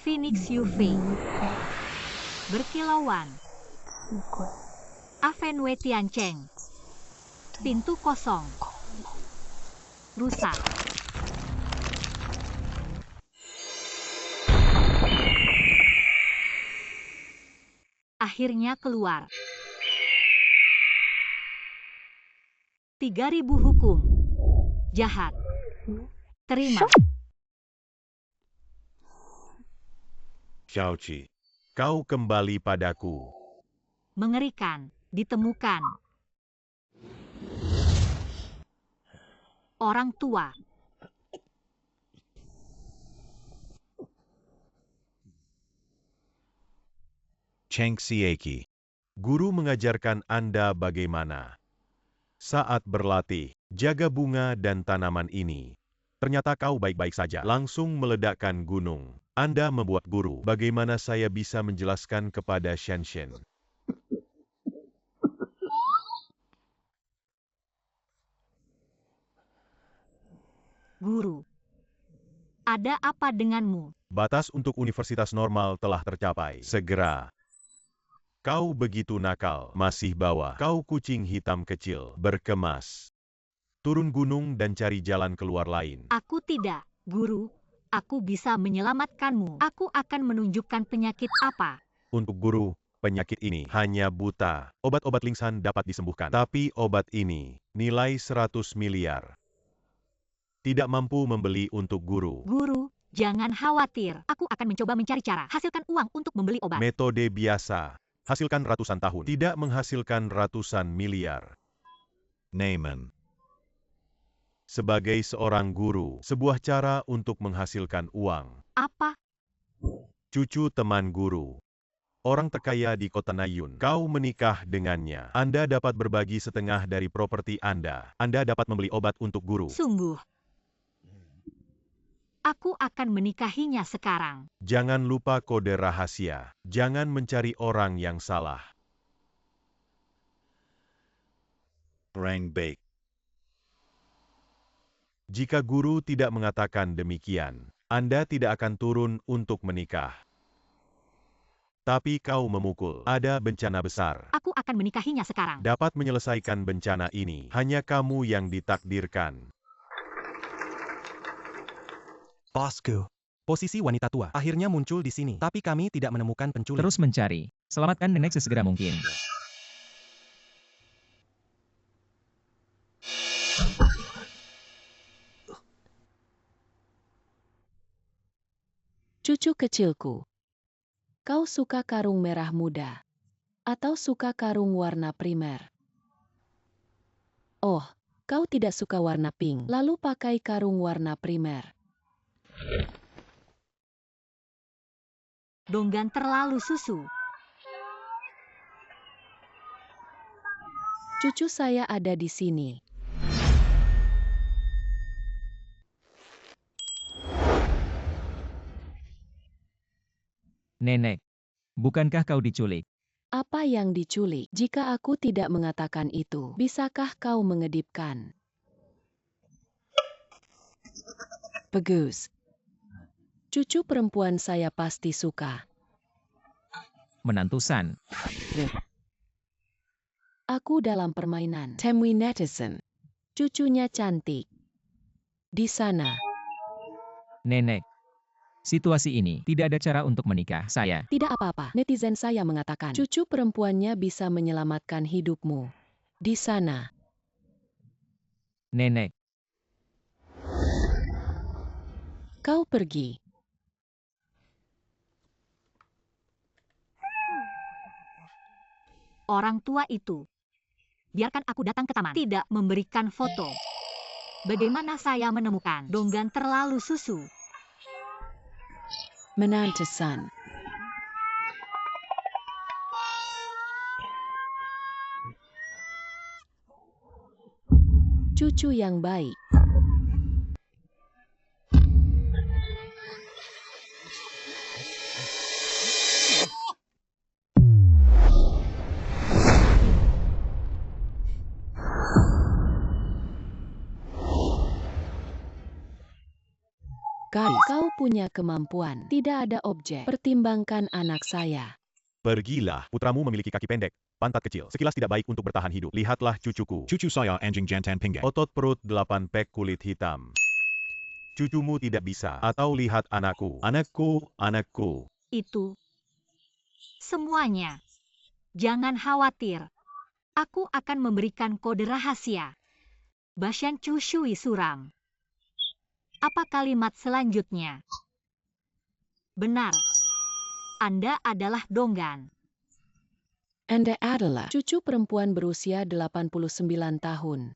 Phoenix UV. Berkilauan. Avenue Tiancheng. Pintu kosong. Rusak. Akhirnya keluar. 3.000 hukum. Jahat. Terima. Xiaoqi, kau kembali padaku. Mengerikan. Ditemukan. Orang tua. Cheng Xieki, guru mengajarkan Anda bagaimana saat berlatih, jaga bunga dan tanaman ini. Ternyata kau baik-baik saja. Langsung meledakkan gunung. Anda membuat guru. Bagaimana saya bisa menjelaskan kepada Shenshen? Guru. Ada apa denganmu? Batas untuk universitas normal telah tercapai. Segera. Kau begitu nakal, masih bawa. Kau kucing hitam kecil, berkemas. Turun gunung dan cari jalan keluar lain. Aku tidak, guru. Aku bisa menyelamatkanmu. Aku akan menunjukkan penyakit apa. Untuk guru, penyakit ini hanya buta. Obat-obat Lingsan dapat disembuhkan. Tapi obat ini, nilai 100 miliar. Tidak mampu membeli untuk guru. Guru, jangan khawatir. Aku akan mencoba mencari cara. Hasilkan uang untuk membeli obat. Metode biasa. Hasilkan ratusan tahun. Tidak menghasilkan ratusan miliar. Neyman. Sebagai seorang guru, sebuah cara untuk menghasilkan uang. Apa? Cucu teman guru. Orang terkaya di kota Nayun. Kau menikah dengannya. Anda dapat berbagi setengah dari properti Anda. Anda dapat membeli obat untuk guru. Sungguh. Aku akan menikahinya sekarang. Jangan lupa kode rahasia. Jangan mencari orang yang salah. Rank Bake. Jika guru tidak mengatakan demikian, Anda tidak akan turun untuk menikah. Tapi kau memukul. Ada bencana besar. Aku akan menikahinya sekarang. Dapat menyelesaikan bencana ini. Hanya kamu yang ditakdirkan. Bosku. Posisi wanita tua akhirnya muncul di sini, tapi kami tidak menemukan penculik. Terus mencari. Selamatkan nenek sesegera mungkin. Cucu kecilku, kau suka karung merah muda? Atau suka karung warna primer? Oh, kau tidak suka warna pink, lalu pakai karung warna primer. Donggan terlalu susu. Cucu saya ada di sini. Nenek, bukankah kau diculik? Apa yang diculik? Jika aku tidak mengatakan itu, bisakah kau mengedipkan? Bagus. Cucu perempuan saya pasti suka. Menantu San. Aku dalam permainan. Temui netizen. Cucunya cantik. Di sana. Nenek, situasi ini tidak ada cara untuk menikah saya. Tidak apa-apa. Netizen saya mengatakan, cucu perempuannya bisa menyelamatkan hidupmu. Di sana. Nenek, Kau pergi. Orang tua itu. Biarkan aku datang ke taman. Tidak memberikan foto. Bagaimana saya menemukan donggan terlalu susu? Menantu San. Cucu yang baik. Gadis, kau punya kemampuan. Tidak ada objek. Pertimbangkan anak saya. Pergilah, putramu memiliki kaki pendek, pantat kecil, sekilas tidak baik untuk bertahan hidup. Lihatlah cucuku. Cucu saya anjing jantan pinggang. Otot perut 8 pek kulit hitam. Cucumu tidak bisa. Atau lihat anakku. Anakku. Itu semuanya. Jangan khawatir. Aku akan memberikan kode rahasia. Bashan Chu Shui Suram. Apa kalimat selanjutnya? Benar. Anda adalah Donggan. Anda adalah cucu perempuan berusia 89 tahun.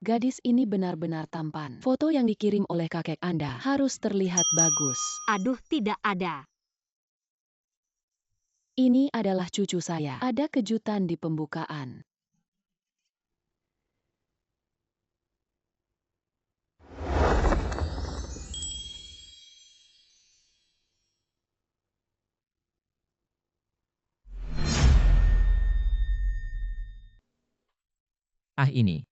Gadis ini benar-benar tampan. Foto yang dikirim oleh kakek Anda harus terlihat bagus. Aduh, tidak ada. Ini adalah cucu saya. Ada kejutan di pembukaan. Ini.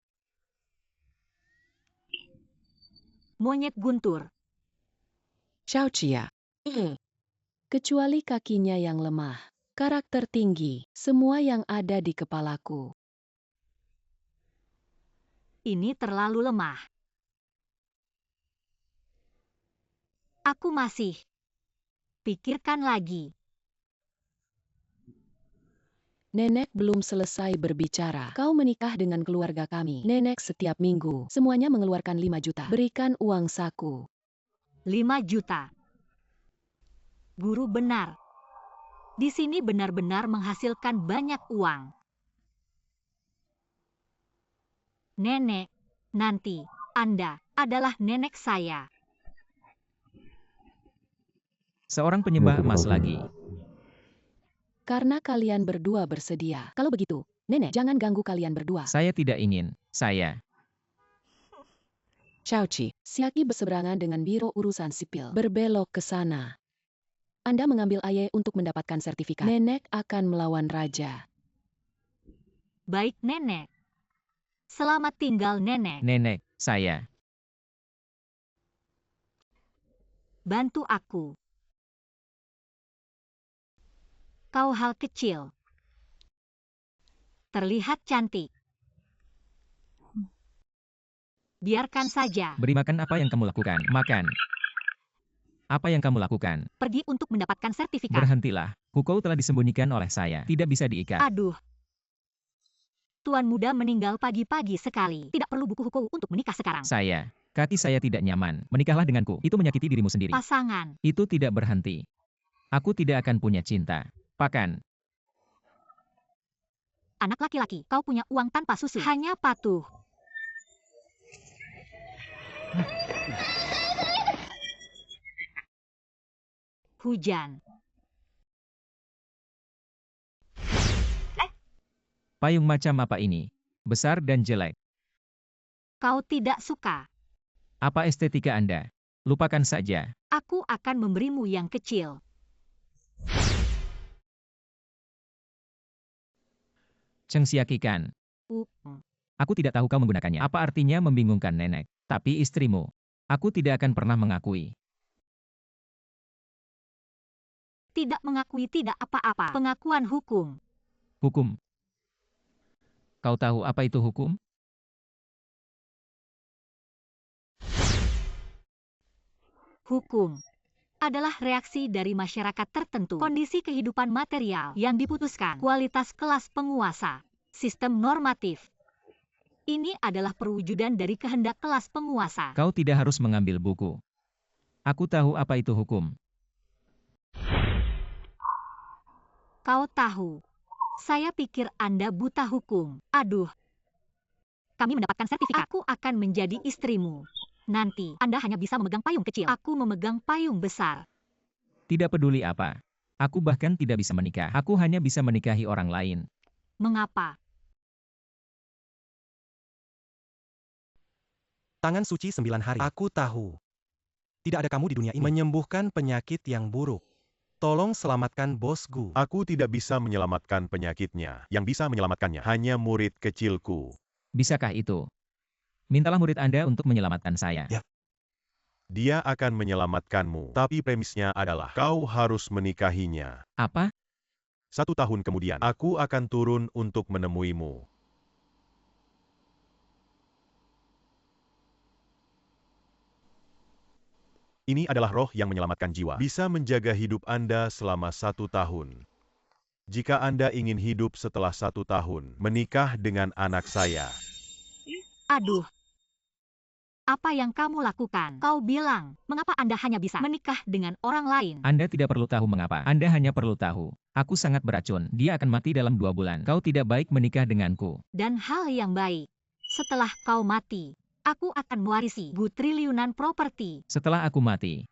Monyet guntur. Xiao Chia. Kecuali kakinya yang lemah. Karakter tinggi. Semua yang ada di kepalaku. Ini terlalu lemah. Aku masih. Pikirkan lagi. Nenek belum selesai berbicara. Kau menikah dengan keluarga kami. Nenek setiap minggu. Semuanya mengeluarkan 5 juta. Berikan uang saku. 5 juta. Guru benar. Di sini benar-benar menghasilkan banyak uang. Nenek, nanti, Anda adalah nenek saya. Seorang penyembah emas lagi. Karena kalian berdua bersedia. Kalau begitu, Nenek, jangan ganggu kalian berdua. Saya tidak ingin. Xiaoqi, Siaki berseberangan dengan Biro Urusan Sipil. Berbelok ke sana. Anda mengambil Aye untuk mendapatkan sertifikat. Nenek akan melawan raja. Baik, Nenek. Selamat tinggal, Nenek. Nenek, saya. Bantu aku. Kau hal kecil. Terlihat cantik. Biarkan saja. Beri makan apa yang kamu lakukan. Makan. Apa yang kamu lakukan? Pergi untuk mendapatkan sertifikat. Berhentilah. Hukou telah disembunyikan oleh saya. Tidak bisa diikat. Aduh. Tuan muda meninggal pagi-pagi sekali. Tidak perlu buku hukum untuk menikah sekarang. Kaki saya tidak nyaman. Menikahlah denganku. Itu menyakiti dirimu sendiri. Pasangan. Itu tidak berhenti. Aku tidak akan punya cinta. Pakan. Anak laki-laki, kau punya uang tanpa susu. Hanya patuh. Hujan. Payung macam apa ini? Besar dan jelek. Kau tidak suka. Apa estetika Anda? Lupakan saja. Aku akan memberimu yang kecil. Cheng Siakikan. Aku tidak tahu kau menggunakannya. Apa artinya membingungkan nenek? Tapi istrimu. Aku tidak akan pernah mengakui. Tidak mengakui tidak apa-apa. Pengakuan hukum. Hukum. Kau tahu apa itu hukum? Hukum adalah reaksi dari masyarakat tertentu, kondisi kehidupan material yang diputuskan, kualitas kelas penguasa, sistem normatif. Ini adalah perwujudan dari kehendak kelas penguasa. Kau tidak harus mengambil buku. Aku tahu apa itu hukum. Kau tahu. Saya pikir Anda buta hukum. Aduh. Kami mendapatkan sertifikat. Aku akan menjadi istrimu. Nanti, Anda hanya bisa memegang payung kecil. Aku memegang payung besar. Tidak peduli apa. Aku bahkan tidak bisa menikah. Aku hanya bisa menikahi orang lain. Mengapa? Tangan suci 9 hari. Aku tahu. Tidak ada kamu di dunia ini. Menyembuhkan penyakit yang buruk. Tolong selamatkan bosku. Aku tidak bisa menyelamatkan penyakitnya. Yang bisa menyelamatkannya hanya murid kecilku. Bisakah itu? Mintalah murid Anda untuk menyelamatkan saya. Ya. Dia akan menyelamatkanmu, tapi premisnya adalah kau harus menikahinya. Apa? 1 tahun kemudian, aku akan turun untuk menemuimu. Ini adalah roh yang menyelamatkan jiwa. Bisa menjaga hidup Anda selama 1 tahun. Jika Anda ingin hidup setelah 1 tahun, menikah dengan anak saya. Aduh. Apa yang kamu lakukan? Kau bilang, mengapa Anda hanya bisa menikah dengan orang lain? Anda tidak perlu tahu mengapa. Anda hanya perlu tahu. Aku sangat beracun. Dia akan mati dalam 2 bulan. Kau tidak baik menikah denganku. Dan hal yang baik. Setelah kau mati, aku akan mewarisi triliunan properti. Setelah aku mati,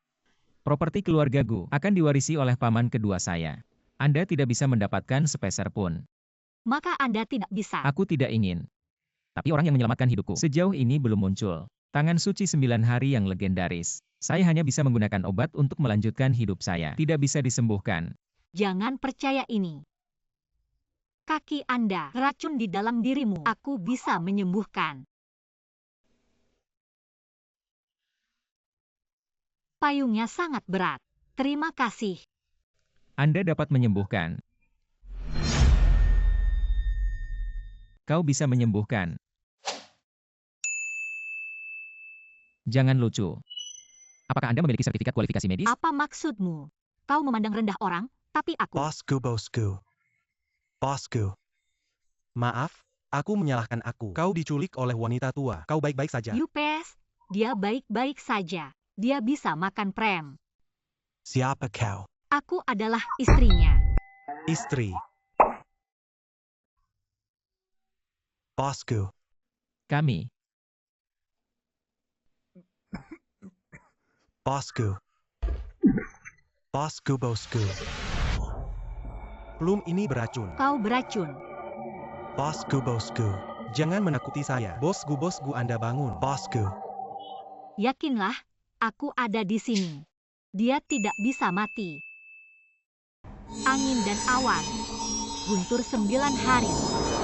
properti keluarga Gu akan diwarisi oleh paman kedua saya. Anda tidak bisa mendapatkan sepeser pun. Maka Anda tidak bisa. Aku tidak ingin. Tapi orang yang menyelamatkan hidupku sejauh ini belum muncul. Tangan suci 9 hari yang legendaris. Saya hanya bisa menggunakan obat untuk melanjutkan hidup saya. Tidak bisa disembuhkan. Jangan percaya ini. Kaki Anda racun di dalam dirimu. Aku bisa menyembuhkan. Payungnya sangat berat. Terima kasih. Anda dapat menyembuhkan. Kau bisa menyembuhkan. Jangan lucu. Apakah Anda memiliki sertifikat kualifikasi medis? Apa maksudmu? Kau memandang rendah orang, tapi aku. Bosku. Bosku. Maaf, aku menyalahkan aku. Kau diculik oleh wanita tua. Kau baik-baik saja. Yupes, dia baik-baik saja. Dia bisa makan prem. Siapa kau? Aku adalah istrinya. Istri. Bosku. Kami. Bosku. Bosku. Plum ini beracun. Kau beracun. Bosku. Jangan menakuti saya. Bosku, Anda bangun. Bosku. Yakinlah, aku ada di sini. Dia tidak bisa mati. Angin dan awan. Guntur 9 hari.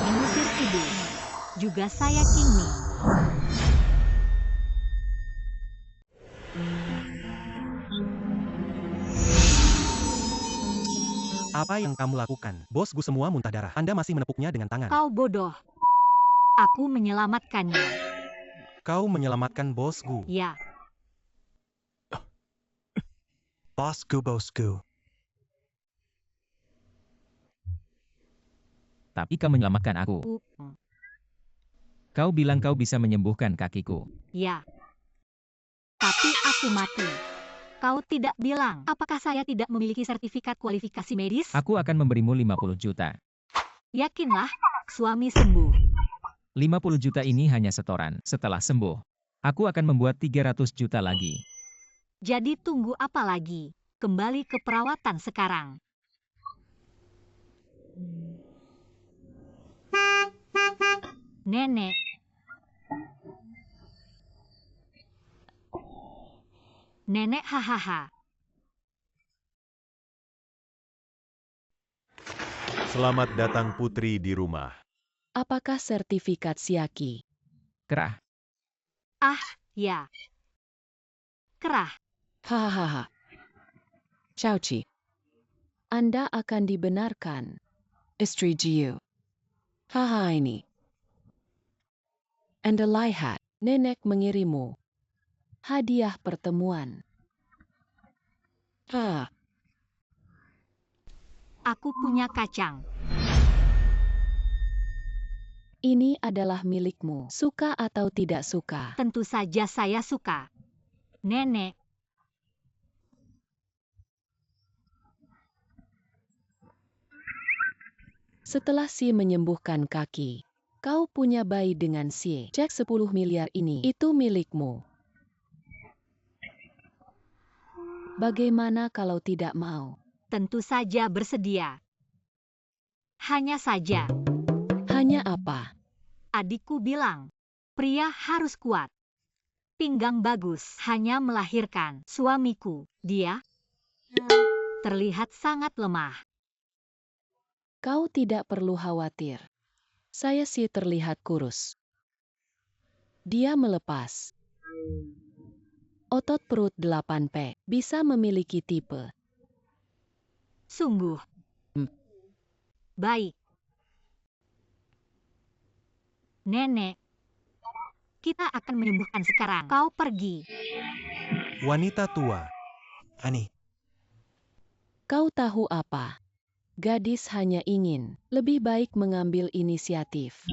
Mengusir iblis. Juga saya King Ming. Apa yang kamu lakukan? Bosku semua muntah darah. Anda masih menepuknya dengan tangan. Kau bodoh. Aku menyelamatkannya. Kau menyelamatkan bosku. Ya, Bosku. Tapi kau menyelamatkan aku. Kau bilang kau bisa menyembuhkan kakiku. ya. Tapi aku mati. Kau tidak bilang, apakah saya tidak memiliki sertifikat kualifikasi medis? Aku akan memberimu 50 juta. Yakinlah, suami sembuh. 50 juta ini hanya setoran. Setelah sembuh, aku akan membuat 300 juta lagi. Jadi tunggu apa lagi? Kembali ke perawatan sekarang. Nenek. Nenek hahaha. Selamat datang putri di rumah. Apakah sertifikat Siaki? Kerah. Ya. Kerah. Hahaha. Chauci. Anda akan dibenarkan. Istri Jiu. Haha ini. Anda lihat, nenek mengirimu. Hadiah pertemuan. Aku punya kacang. Ini adalah milikmu. Suka atau tidak suka? Tentu saja saya suka. Nenek. Setelah si menyembuhkan kaki, kau punya bayi dengan si. Cek 10 miliar ini, itu milikmu. Bagaimana kalau tidak mau? Tentu saja bersedia. Hanya saja, Hanya apa? adikku bilang, pria harus kuat. Pinggang bagus, hanya melahirkan. Suamiku, dia terlihat sangat lemah. Kau tidak perlu khawatir. Saya sih terlihat kurus. Dia melepas. Otot perut 8P bisa memiliki tipe. Sungguh. Baik. Nenek. Kita akan menyembuhkan sekarang. Kau pergi. Wanita tua. Ani, Kau tahu apa? Gadis hanya ingin lebih baik mengambil inisiatif.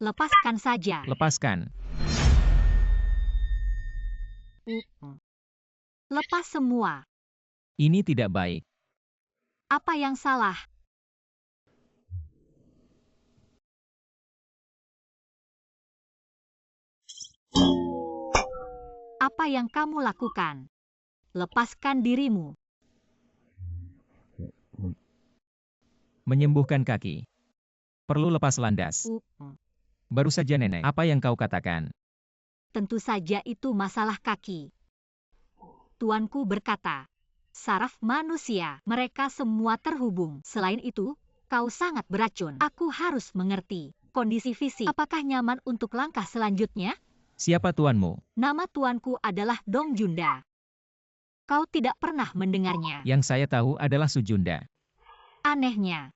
Lepaskan saja. Lepaskan. Lepas semua. Ini tidak baik. Apa yang salah? Apa yang kamu lakukan? Lepaskan dirimu. Menyembuhkan kaki. Perlu lepas landas. Baru saja nenek. Apa yang kau katakan? Tentu saja itu masalah kaki. Tuanku berkata, saraf manusia, mereka semua terhubung. Selain itu, kau sangat beracun. Aku harus mengerti kondisi fisik. Apakah nyaman untuk langkah selanjutnya? Siapa tuanmu? Nama tuanku adalah Dong Junda. Kau tidak pernah mendengarnya. Yang saya tahu adalah Sujunda. Anehnya.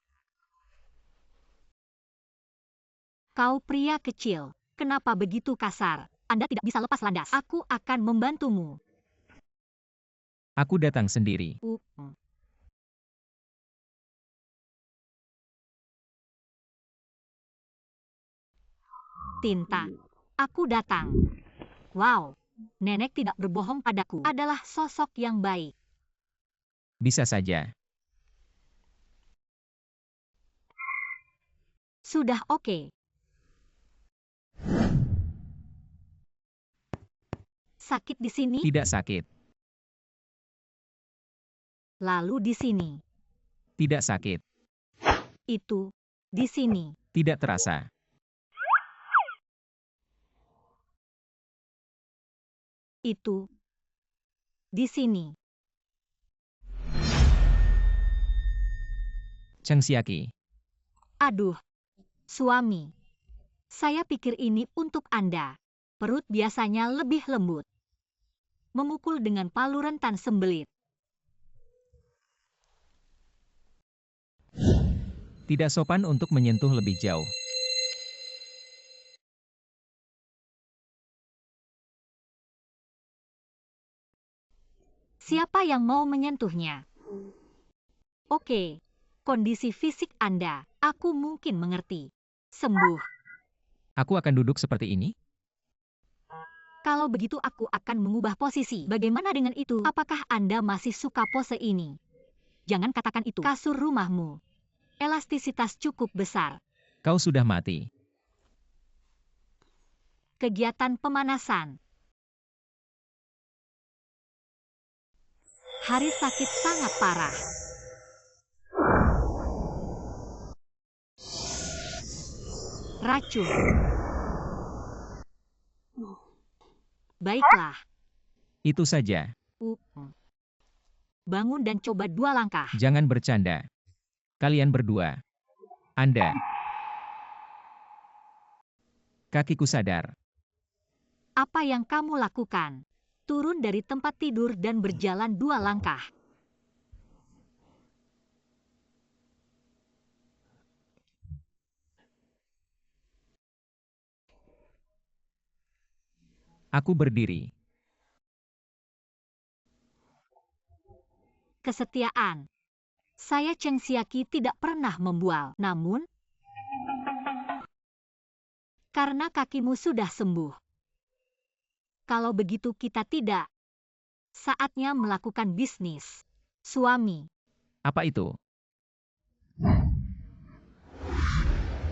Kau pria kecil, kenapa begitu kasar? Anda tidak bisa lepas landas. Aku akan membantumu. Aku datang sendiri. Tinta. Aku datang. Wow, nenek tidak berbohong padaku. Adalah sosok yang baik. Bisa saja. Sudah oke. Sakit di sini, Tidak sakit. lalu di sini. Tidak sakit. Itu, di sini. Tidak terasa. Itu, di sini. Cheng Xiaqi. Aduh, suami. Saya pikir ini untuk Anda. Perut biasanya lebih lembut. Memukul dengan palu rentan sembelit. Tidak sopan untuk menyentuh lebih jauh. Siapa yang mau menyentuhnya? Oke, kondisi fisik Anda, aku mungkin mengerti. Sembuh. Aku akan duduk seperti ini? Kalau begitu aku akan mengubah posisi. Bagaimana dengan itu? Apakah Anda masih suka pose ini? Jangan katakan itu. Kasur rumahmu. Elastisitas cukup besar. Kau sudah mati. Kegiatan pemanasan. Hari sakit sangat parah. Racun. Baiklah. Itu saja. Bangun dan coba 2 langkah. Jangan bercanda. Kalian berdua. Anda. Kakiku sadar. Apa yang kamu lakukan? Turun dari tempat tidur dan berjalan 2 langkah. Aku berdiri. Kesetiaan. Saya Cheng Xiaqi tidak pernah membual. Namun, karena kakimu sudah sembuh. Kalau begitu kita tidak. Saatnya melakukan bisnis. Suami. Apa itu?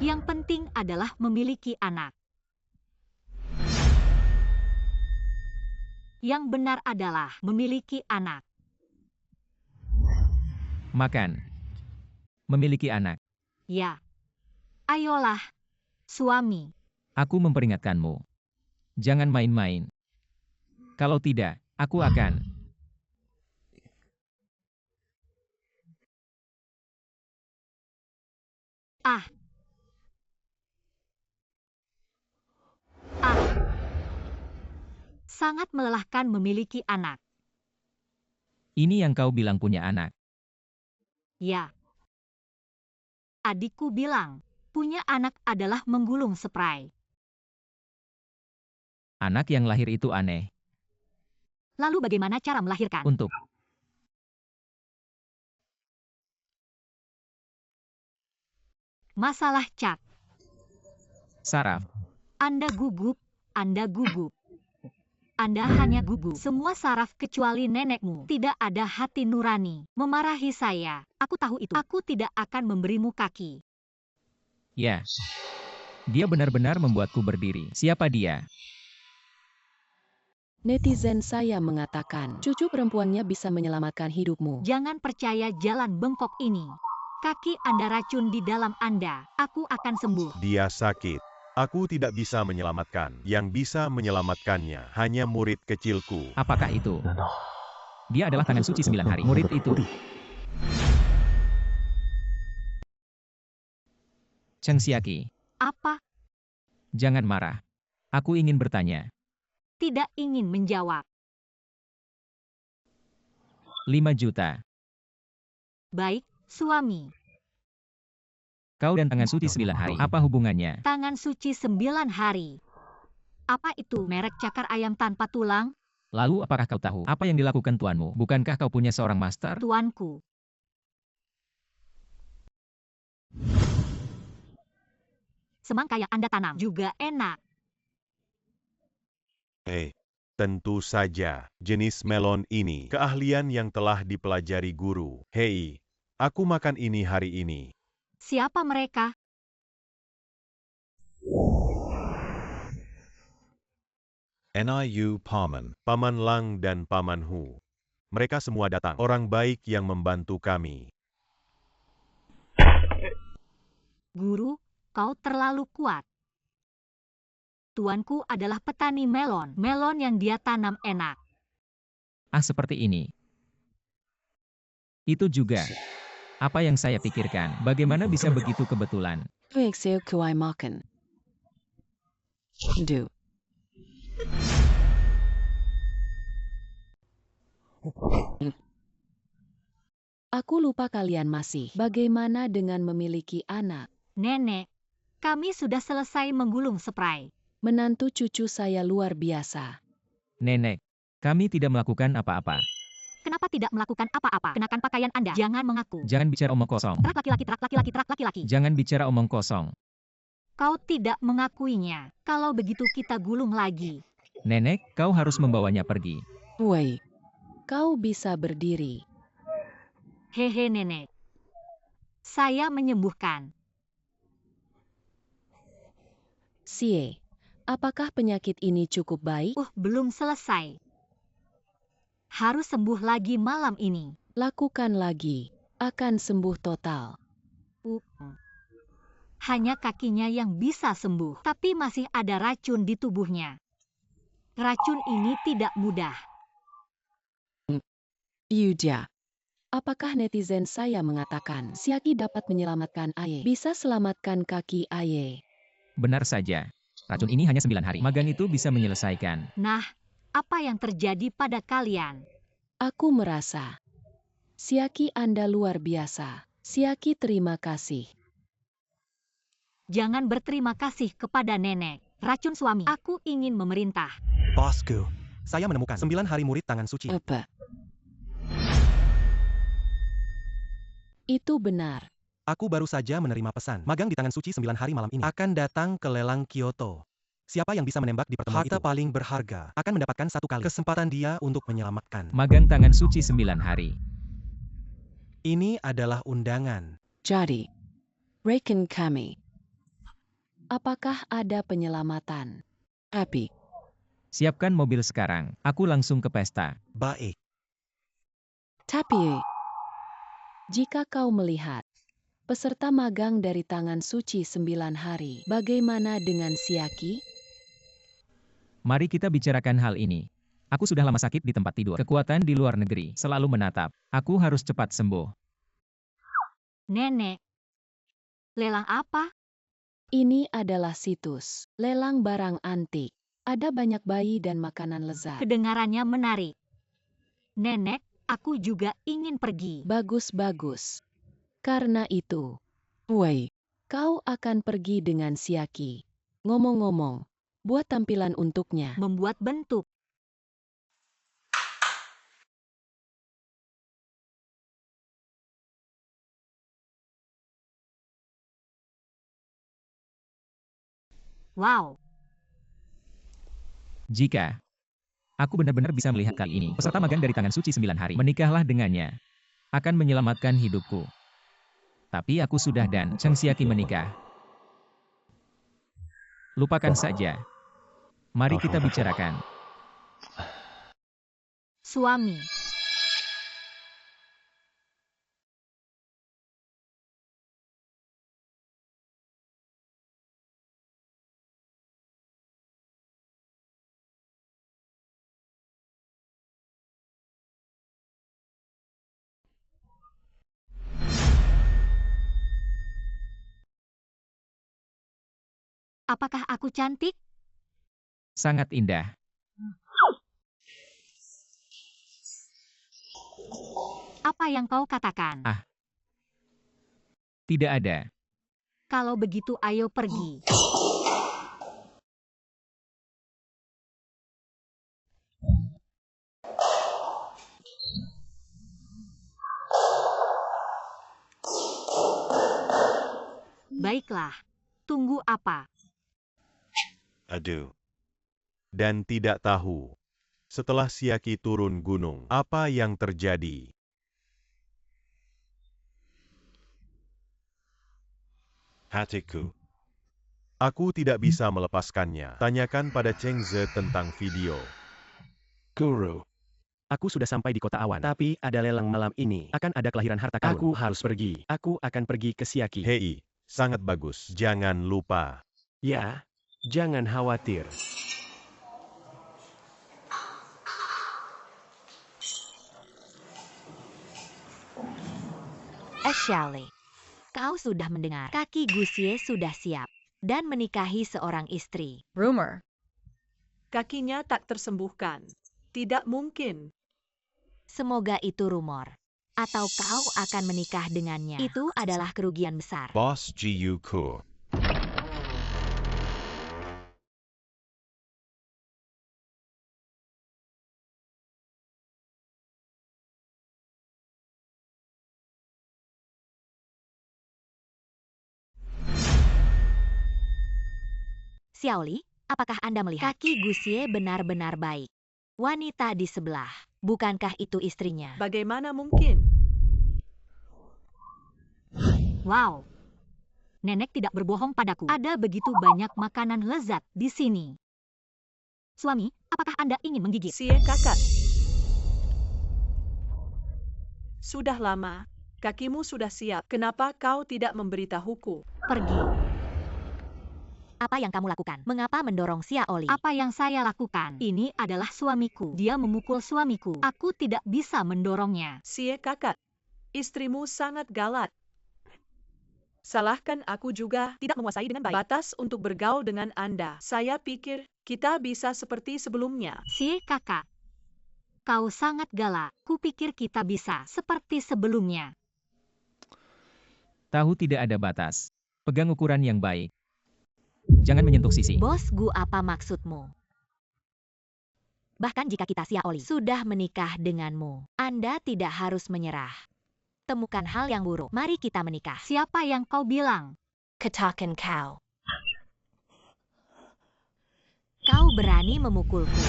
Yang penting adalah memiliki anak. Yang benar adalah memiliki anak. Makan. Memiliki anak. Ya. Ayolah, suami. Aku memperingatkanmu. Jangan main-main. Kalau tidak, Aku akan. Ah. Ah. Sangat melelahkan memiliki anak. Ini yang kau bilang punya anak. Ya. Adikku bilang, punya anak adalah menggulung spray. Anak yang lahir itu aneh. Lalu bagaimana cara melahirkan? Untuk. Masalah cat. Saraf. Anda gugup, Anda gugup. Anda hanya gugup. Semua saraf kecuali nenekmu. Tidak ada hati nurani. Memarahi saya. Aku tahu itu. Aku tidak akan memberimu kaki. Ya. Dia benar-benar membuatku berdiri. Siapa dia? Netizen saya mengatakan, cucu perempuannya bisa menyelamatkan hidupmu. Jangan percaya jalan bengkok ini. Kaki Anda racun di dalam Anda. Aku akan sembuh. Dia sakit. Aku tidak bisa menyelamatkan. Yang bisa menyelamatkannya hanya murid kecilku. Apakah itu? Dia adalah tangan suci 9 hari. Murid itu. Cheng Xiaqi, Apa? jangan marah. Aku ingin bertanya. Tidak ingin menjawab. 5 juta. Baik, suami. Kau dan tangan suci 9 hari. Apa hubungannya? Tangan suci 9 hari. Apa itu merek cakar ayam tanpa tulang? Lalu apakah kau tahu apa yang dilakukan tuanmu? Bukankah kau punya seorang master? Tuanku. Semangka yang Anda tanam juga enak. Tentu saja, jenis melon ini keahlian yang telah dipelajari guru. Hei, aku makan ini hari ini. Siapa mereka? Niu Paman, Paman Lang dan Paman Hu. Mereka semua datang, orang baik yang membantu kami. Guru, kau terlalu kuat. Tuanku adalah petani melon. Melon yang dia tanam enak. Ah, seperti ini. Itu juga. Apa yang saya pikirkan, bagaimana bisa begitu kebetulan? Excel kuai makan. Do. Aku lupa kalian masih. Bagaimana dengan memiliki anak? Nenek, kami sudah selesai menggulung spray. Menantu cucu saya luar biasa. Nenek, kami tidak melakukan apa-apa. Kenapa tidak melakukan apa-apa? Kenakan pakaian Anda. Jangan mengaku. Jangan bicara omong kosong. Trak laki-laki, trak laki-laki, trak laki-laki. Jangan bicara omong kosong. Kau tidak mengakuinya. Kalau begitu kita gulung lagi. Nenek, kau harus membawanya pergi. Woi, kau bisa berdiri. Hehe nenek. Saya menyembuhkan. Sie, apakah penyakit ini cukup baik? Belum selesai. Harus sembuh lagi malam ini. Lakukan lagi. Akan sembuh total. Hanya kakinya yang bisa sembuh. Tapi masih ada racun di tubuhnya. Racun ini tidak mudah. Yuja. Apakah netizen saya mengatakan Xiaqi dapat menyelamatkan Aye? Bisa selamatkan kaki Aye. Benar saja. Racun ini hanya 9 hari. Magang itu bisa menyelesaikan. Nah, apa yang terjadi pada kalian? Aku merasa. Xiaqi Anda luar biasa. Xiaqi terima kasih. Jangan berterima kasih kepada nenek. Racun suami. Aku ingin memerintah. Bosku, saya menemukan 9 hari murid tangan suci. Apa? Itu benar. Aku baru saja menerima pesan. Magang di tangan suci 9 hari malam ini akan datang ke lelang Kyoto. Siapa yang bisa menembak di pertemuan itu? Harta paling berharga akan mendapatkan 1 kali kesempatan dia untuk menyelamatkan. Magang tangan suci 9 hari. Ini adalah undangan. Jadi, rekan kami. Apakah ada penyelamatan? Happy. Siapkan mobil sekarang. Aku langsung ke pesta. Baik. Tapi, jika kau melihat peserta magang dari tangan suci 9 hari, bagaimana dengan Xiaqi? Mari kita bicarakan hal ini. Aku sudah lama sakit di tempat tidur. Kekuatan di luar negeri selalu menatap. Aku harus cepat sembuh. Nenek. Lelang apa? Ini adalah situs lelang barang antik. Ada banyak bayi dan makanan lezat. Kedengarannya menarik. Nenek, aku juga ingin pergi. Bagus-bagus. Karena itu, woi, kau akan pergi dengan Siaki. Ngomong-ngomong, buat tampilan untuknya. Membuat bentuk. Wow. Jika aku benar-benar bisa melihat kali ini, peserta magang dari Tangan Suci 9 hari, menikahlah dengannya. Akan menyelamatkan hidupku. Tapi aku sudah dan Cheng Siaki menikah. Lupakan saja. Mari kita bicarakan. Suami. Apakah aku cantik? Sangat indah. Apa yang kau katakan? Tidak ada. Kalau begitu ayo pergi. Baiklah. Tunggu apa? Aduh. Dan tidak tahu. Setelah Siaki turun gunung, apa yang terjadi? Hatiku. Aku tidak bisa melepaskannya. Tanyakan pada Cheng Ze tentang video. Guru. Aku sudah sampai di kota awan, tapi ada lelang malam ini. Akan ada kelahiran harta karun. Aku harus pergi. Aku akan pergi ke Siaki. Hei, sangat bagus. Jangan lupa. Ya, jangan khawatir. Shelley, kau sudah mendengar. Kaki Gusie sudah siap dan menikahi seorang istri. Rumor. Kakinya tak tersembuhkan. Tidak mungkin. Semoga itu rumor. Atau kau akan menikah dengannya. Itu adalah kerugian besar. Boss Jiuku. Xiaoli, apakah Anda melihat? Kaki Gusie benar-benar baik. Wanita di sebelah. Bukankah itu istrinya? Bagaimana mungkin? Wow. Nenek tidak berbohong padaku. Ada begitu banyak makanan lezat di sini. Suami, apakah Anda ingin menggigit? Sie kakak. Sudah lama. Kakimu sudah siap. Kenapa kau tidak memberitahuku? Pergi. Apa yang kamu lakukan? Mengapa mendorong Xiaoli? Apa yang saya lakukan? Ini adalah suamiku. Dia memukul suamiku. Aku tidak bisa mendorongnya. Sie kakak. Istrimu sangat galak. Salahkan aku juga tidak menguasai dengan baik batas untuk bergaul dengan Anda. Saya pikir kita bisa seperti sebelumnya. Si kakak. Kau sangat galak. Kupikir kita bisa seperti sebelumnya. Tahu tidak ada batas. Pegang ukuran yang baik. Jangan menyentuh sisi. Bos Gu, apa maksudmu? Bahkan jika kita Xiaoli sudah menikah denganmu, Anda tidak harus menyerah. Temukan hal yang buruk. Mari kita menikah. Siapa yang kau bilang? Katakan kau. Kau berani memukulku.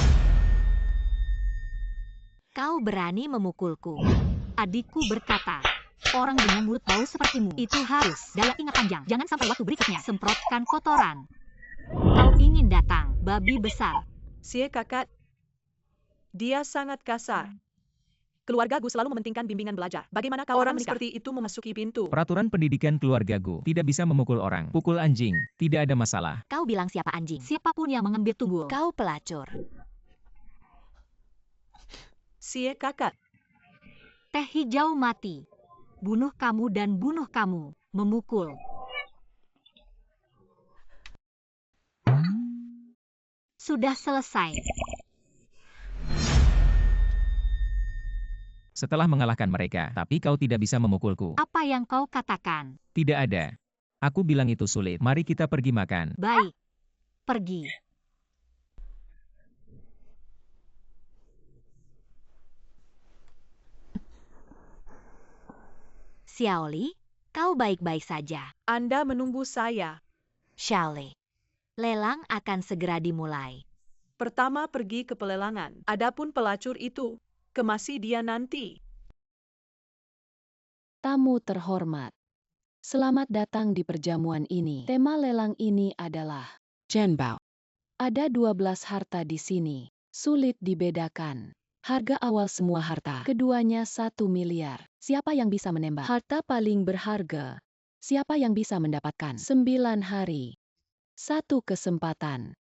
Kau berani memukulku. Adikku berkata, orang dengan mulut bau sepertimu itu harus daya ingat panjang. Jangan sampai waktu berikutnya semprotkan kotoran. Kau ingin datang, babi besar. Sie kakak. Dia sangat kasar. Keluarga Gu selalu mementingkan bimbingan belajar. Bagaimana kau orang seperti itu memasuki pintu? Peraturan pendidikan keluarga Gu tidak bisa memukul orang. Pukul anjing, tidak ada masalah. Kau bilang siapa anjing? Siapapun yang mengambil tunggul. Kau pelacur. Sie kakak. Teh hijau mati. Bunuh kamu dan bunuh kamu. Memukul. Sudah selesai. Setelah mengalahkan mereka, tapi kau tidak bisa memukulku. Apa yang kau katakan? Tidak ada. Aku bilang itu sulit. Mari kita pergi makan. Baik. Pergi. Xiaoli, kau baik-baik saja. Anda menunggu saya. Xiaoli. Lelang akan segera dimulai. Pertama pergi ke pelelangan. Adapun pelacur itu, kemasi dia nanti. Tamu terhormat. Selamat datang di perjamuan ini. Tema lelang ini adalah Zhenbao. Ada 12 harta di sini. Sulit dibedakan. Harga awal semua harta. Keduanya 1 miliar. Siapa yang bisa menembak? Harta paling berharga. Siapa yang bisa mendapatkan? 9 hari. 1 kesempatan.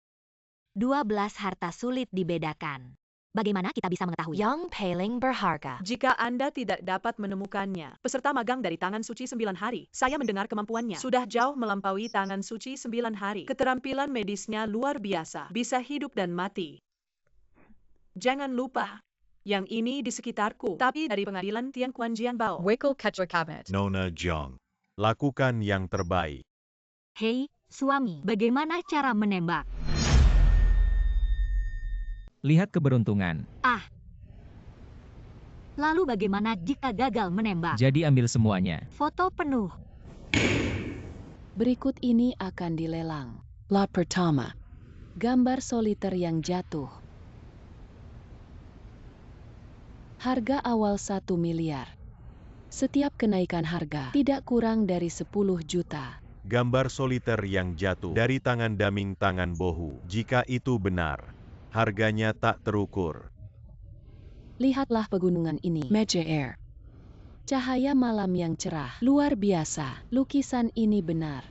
12 harta sulit dibedakan. Bagaimana kita bisa mengetahui yang paling berharga? Jika Anda tidak dapat menemukannya, peserta magang dari Tangan Suci 9 hari, saya mendengar kemampuannya sudah jauh melampaui Tangan Suci 9 hari. Keterampilan medisnya luar biasa, bisa hidup dan mati. Jangan lupa, yang ini di sekitarku, tapi dari pengadilan Tian Quan Jianbao. Nona Jiang. Lakukan yang terbaik. Hei, suami, bagaimana cara menembak? Lihat keberuntungan. Lalu bagaimana jika gagal menembak? Jadi ambil semuanya. Foto penuh. Berikut ini akan dilelang. Lot pertama. Gambar soliter yang jatuh. Harga awal 1 miliar. Setiap kenaikan harga tidak kurang dari 10 juta. Gambar soliter yang jatuh dari tangan daming tangan Bohu. Jika itu benar, harganya tak terukur. Lihatlah pegunungan ini. Meje Air. Cahaya malam yang cerah. Luar biasa. Lukisan ini benar.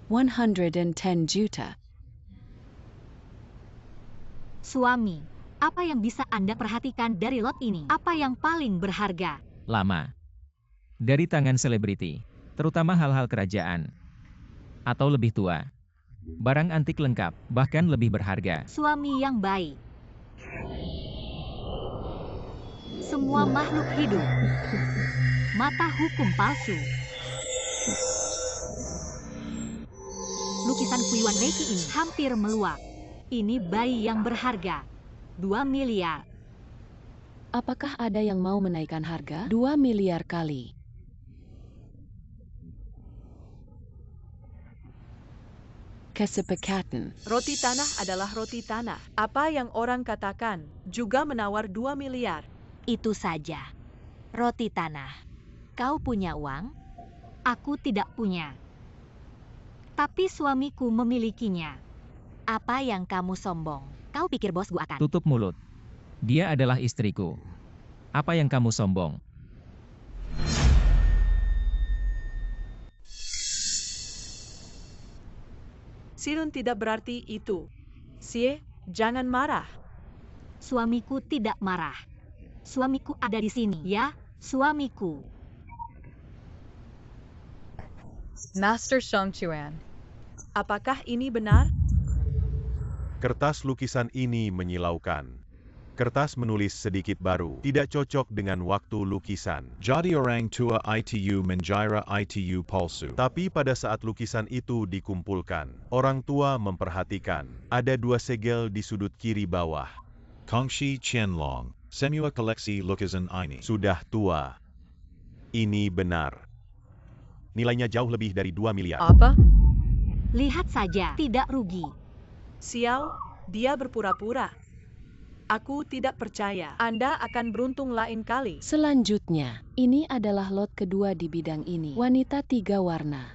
110 juta. Suami, apa yang bisa Anda perhatikan dari lot ini? Apa yang paling berharga? Lama. Dari tangan selebriti. Terutama hal-hal kerajaan. Atau lebih tua. Barang antik lengkap, bahkan lebih berharga. Suami yang baik. Semua makhluk hidup. Mata hukum palsu. Lukisan Fuiyuan Reiki ini hampir meluap. Ini bayi yang berharga. 2 miliar. Apakah ada yang mau menaikkan harga? 2 miliar kali. Kesepakatan. Roti tanah adalah roti tanah. Apa yang orang katakan, juga menawar 2 miliar. Itu saja. Roti tanah. Kau punya uang? Aku tidak punya. Tapi suamiku memilikinya. Apa yang kamu sombong? Kau pikir bosku akan? Tutup mulut. Dia adalah istriku. Apa yang kamu sombong? Silun tidak berarti itu. Sie, jangan marah. Suamiku tidak marah. Suamiku ada di sini, ya, suamiku. Master Shangchuan. Apakah ini benar? Kertas lukisan ini menyilaukan. Kertas menulis sedikit baru, tidak cocok dengan waktu lukisan. Jadi orang tua itu mengira itu palsu. Tapi pada saat lukisan itu dikumpulkan, orang tua memperhatikan, ada 2 segel di sudut kiri bawah. Kongshi Qianlong, semua koleksi lukisan ini. Sudah tua. Ini benar. Nilainya jauh lebih dari 2 miliar. Apa? Lihat saja, tidak rugi. Xiao, dia berpura-pura. Aku tidak percaya. Anda akan beruntung lain kali. Selanjutnya, ini adalah lot kedua di bidang ini. Wanita 3 warna.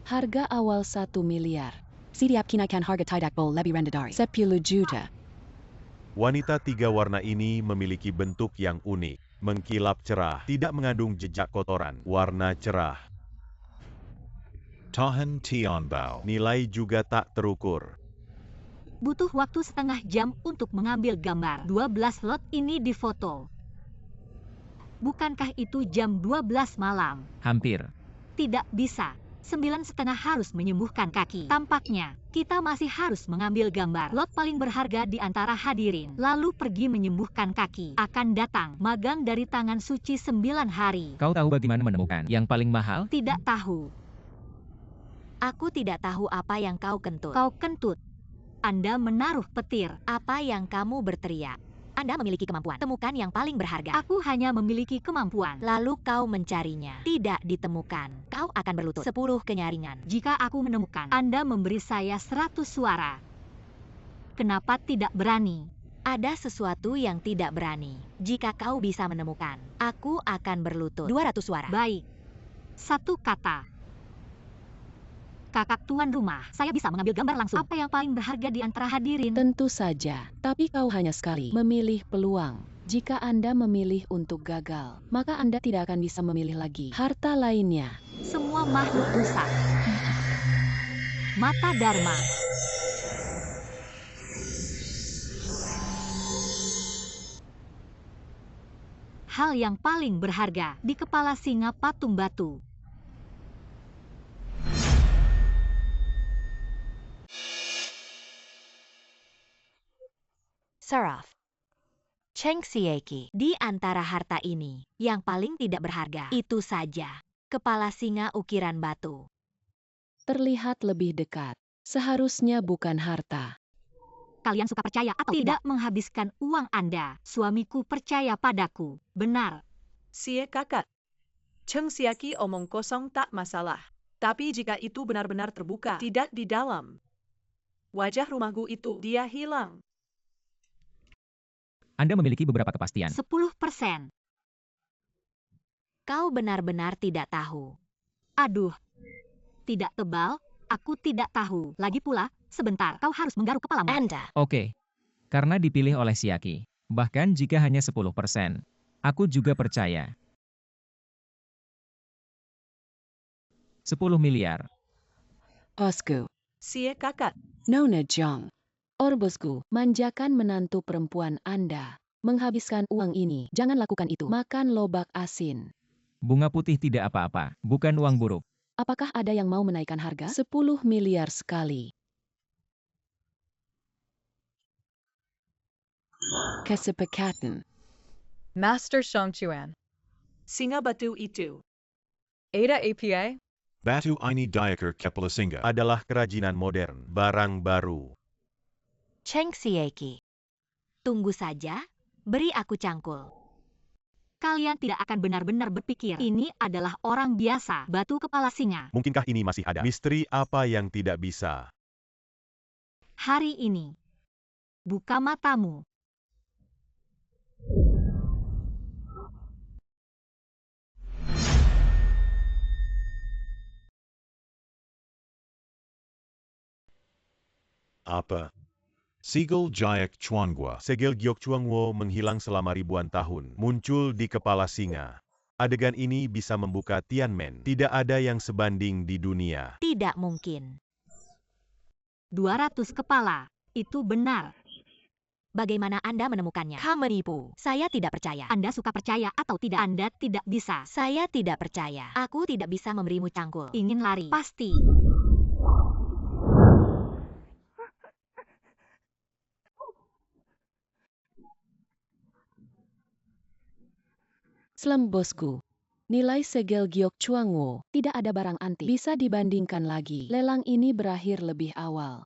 Harga awal 1 miliar. Setiap kenaikan harga tidak boleh lebih rendah dari 10 juta. Wanita 3 warna ini memiliki bentuk yang unik, mengkilap cerah, tidak mengandung jejak kotoran, warna cerah. Tahan Tianbao. Nilai juga tak terukur. Butuh waktu setengah jam untuk mengambil gambar. 12 lot ini difoto. Bukankah itu jam 12 malam? Hampir. Tidak bisa. 9:30 harus menyembuhkan kaki. Tampaknya, kita masih harus mengambil gambar. Lot paling berharga di antara hadirin. Lalu pergi menyembuhkan kaki. Akan datang magang dari tangan suci 9 hari. Kau tahu bagaimana menemukan yang paling mahal? Tidak tahu. Aku tidak tahu apa yang kau kentut. Kau kentut. Anda menaruh petir. Apa yang kamu berteriak? Anda memiliki kemampuan. Temukan yang paling berharga. Aku hanya memiliki kemampuan. Lalu kau mencarinya. Tidak ditemukan. Kau akan berlutut. 10 kenyaringan. Jika aku menemukan, Anda memberi saya 100 suara. Kenapa tidak berani? Ada sesuatu yang tidak berani. Jika kau bisa menemukan, aku akan berlutut. 200 suara. Baik. 1 kata. Kakak tuan rumah, saya bisa mengambil gambar langsung. Apa yang paling berharga di antara hadirin? Tentu saja, tapi kau hanya sekali memilih peluang. Jika Anda memilih untuk gagal, maka Anda tidak akan bisa memilih lagi harta lainnya. Semua makhluk rusak. Mata Dharma. Hal yang paling berharga di kepala singa patung batu. Seraph. Cheng Sieki. Di antara harta ini, yang paling tidak berharga, itu saja. Kepala singa ukiran batu. Terlihat lebih dekat. Seharusnya bukan harta. Kalian suka percaya atau tidak menghabiskan uang Anda? Suamiku percaya padaku. Benar. Sie kakak. Cheng Sieki omong kosong tak masalah. Tapi jika itu benar-benar terbuka, tidak di dalam wajah rumahku itu, dia hilang. Anda memiliki beberapa kepastian. 10%. Kau benar-benar tidak tahu. Aduh. Tidak tebal, aku tidak tahu. Lagi pula, sebentar, kau harus menggaruk kepalamu. Anda. Oke. Karena dipilih oleh Siaki. Bahkan jika hanya 10%. Aku juga percaya. 10 miliar. Osku. Sie kakak. Nona Jong. Orbosku, manjakan menantu perempuan Anda. Menghabiskan uang ini, jangan lakukan itu. Makan lobak asin. Bunga putih tidak apa-apa, bukan uang buruk. Apakah ada yang mau menaikkan harga? 10 miliar sekali. Kesepakatan. Master Shangchuan. Singa batu itu. Ada APA. Batu ini Diaker Kepala Singa. Adalah kerajinan modern, barang baru. Cheng Sieki. Tunggu saja, beri aku cangkul. Kalian tidak akan benar-benar berpikir ini adalah orang biasa, batu kepala singa. Mungkinkah ini masih ada? Misteri apa yang tidak bisa? Hari ini, buka matamu. Apa? Seagull Jayak Chuangwa. Segel Giok Chuangwo menghilang selama ribuan tahun, muncul di kepala singa. Adegan ini bisa membuka Tianmen. Tidak ada yang sebanding di dunia. Tidak mungkin. 200 kepala, itu benar. Bagaimana Anda menemukannya? Kamu menipu. Saya tidak percaya. Anda suka percaya atau tidak? Anda tidak bisa. Saya tidak percaya. Aku tidak bisa memberimu cangkul. Ingin lari? Pasti. Slam bosku. Nilai segel Giok Chuangwo, tidak ada barang antik. Bisa dibandingkan lagi. Lelang ini berakhir lebih awal.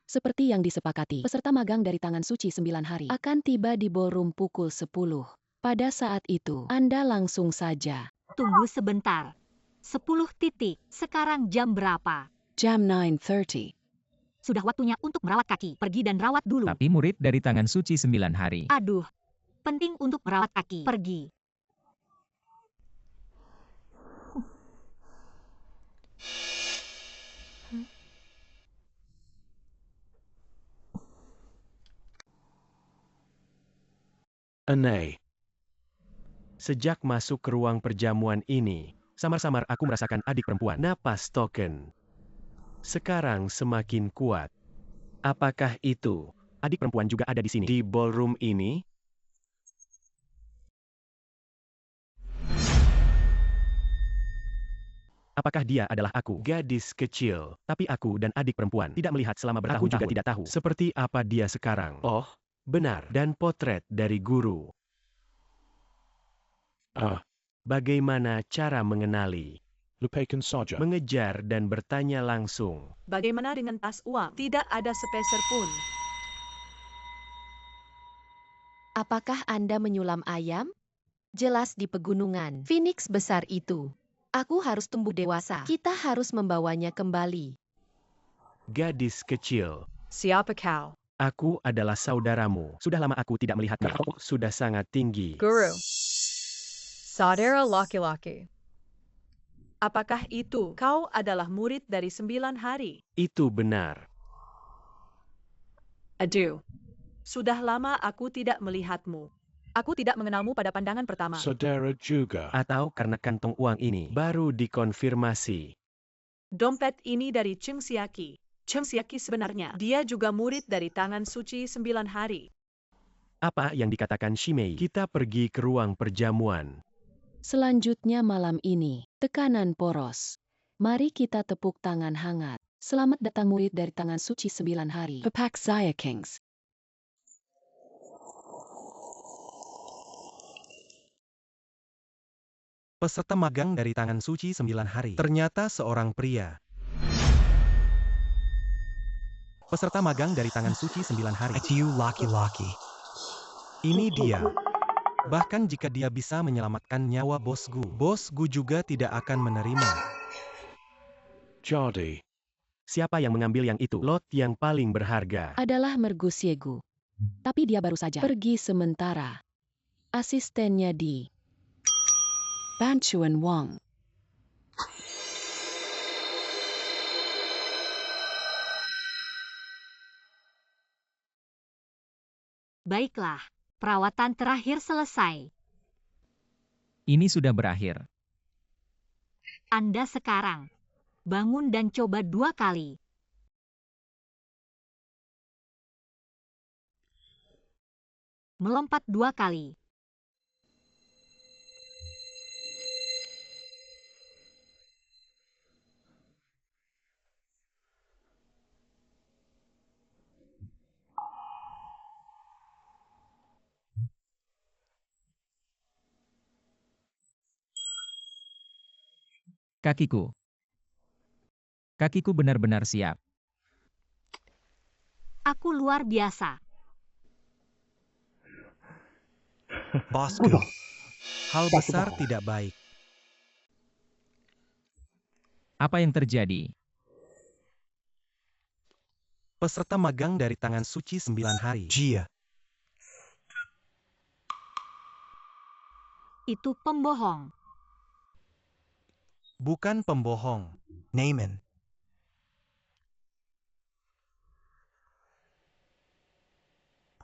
Seperti yang disepakati, peserta magang dari tangan suci 9 hari akan tiba di ballroom pukul 10. Pada saat itu, Anda langsung saja. Tunggu sebentar. 10 titik. Sekarang jam berapa? Jam 9:30. Sudah waktunya untuk merawat kaki. Pergi dan rawat dulu. Tapi murid dari tangan suci 9 hari. Aduh. Penting untuk merawat kaki. Pergi. Aneh. Sejak masuk ke ruang perjamuan ini, samar-samar aku merasakan adik perempuan. Napas token. Sekarang semakin kuat. Apakah itu? Adik perempuan juga ada di sini. Di ballroom ini? Apakah dia adalah aku? Gadis kecil. Tapi aku dan adik perempuan tidak melihat selama bertahun-tahun. Aku juga tidak tahu. Seperti apa dia sekarang. Oh, benar. Dan potret dari guru. Bagaimana cara mengenali? Lupakan saja. Mengejar dan bertanya langsung. Bagaimana dengan tas uang? Tidak ada sepeser pun. Apakah Anda menyulam ayam? Jelas di pegunungan Phoenix besar itu. Aku harus tumbuh dewasa. Kita harus membawanya kembali. Gadis kecil. Siapa kau? Aku adalah saudaramu. Sudah lama aku tidak melihatmu. Sudah sangat tinggi. Guru. Saudara laki-laki. Apakah itu kau adalah murid dari 9 hari? Itu benar. Aduh. Sudah lama aku tidak melihatmu. Aku tidak mengenalmu pada pandangan pertama. Saudara juga. Atau karena kantong uang ini baru dikonfirmasi. Dompet ini dari Cheng Siaki. Cheng Siaki sebenarnya. Dia juga murid dari tangan suci 9 hari. Apa yang dikatakan Shimei? Kita pergi ke ruang perjamuan. Selanjutnya malam ini, tekanan poros. Mari kita tepuk tangan hangat. Selamat datang murid dari tangan suci 9 hari. Pepak Zaya Kings. Peserta magang dari tangan suci 9 hari. Ternyata seorang pria. Peserta magang dari tangan suci 9 hari. Itu laki-laki. Ini dia. Bahkan jika dia bisa menyelamatkan nyawa Bos Gu juga tidak akan menerima. Jadi. Siapa yang mengambil yang itu? Lot yang paling berharga. Adalah Mergusiegu. Tapi dia baru saja pergi sementara. Asistennya di Ban Chuan Wang. Baiklah, perawatan terakhir selesai. Ini sudah berakhir. Anda sekarang bangun dan coba 2 kali. Melompat 2 kali. Kakiku. Kakiku benar-benar siap. Aku luar biasa. Bosku. Hal besar tidak baik. Apa yang terjadi? Peserta magang dari tangan suci 9 hari. Jia. Itu pembohong. Bukan pembohong. Naaman.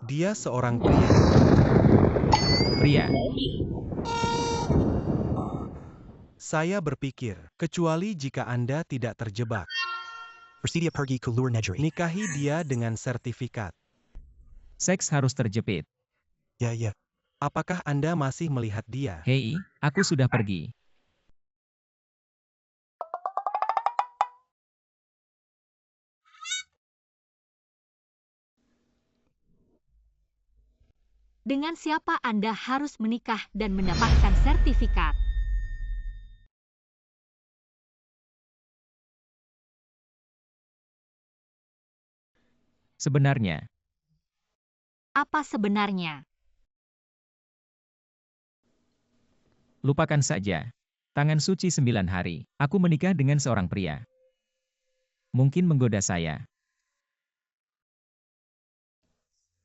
Dia seorang pria. Pria. Saya berpikir, kecuali jika Anda tidak terjebak. Bersedia pergi ke luar negeri. Nikahi dia dengan sertifikat. Seks harus terjepit. Ya. Apakah Anda masih melihat dia? Hei, aku sudah pergi. Dengan siapa Anda harus menikah dan mendapatkan sertifikat? Sebenarnya, Apa sebenarnya? lupakan saja. Tangan suci 9 hari. Aku menikah dengan seorang pria. Mungkin menggoda saya.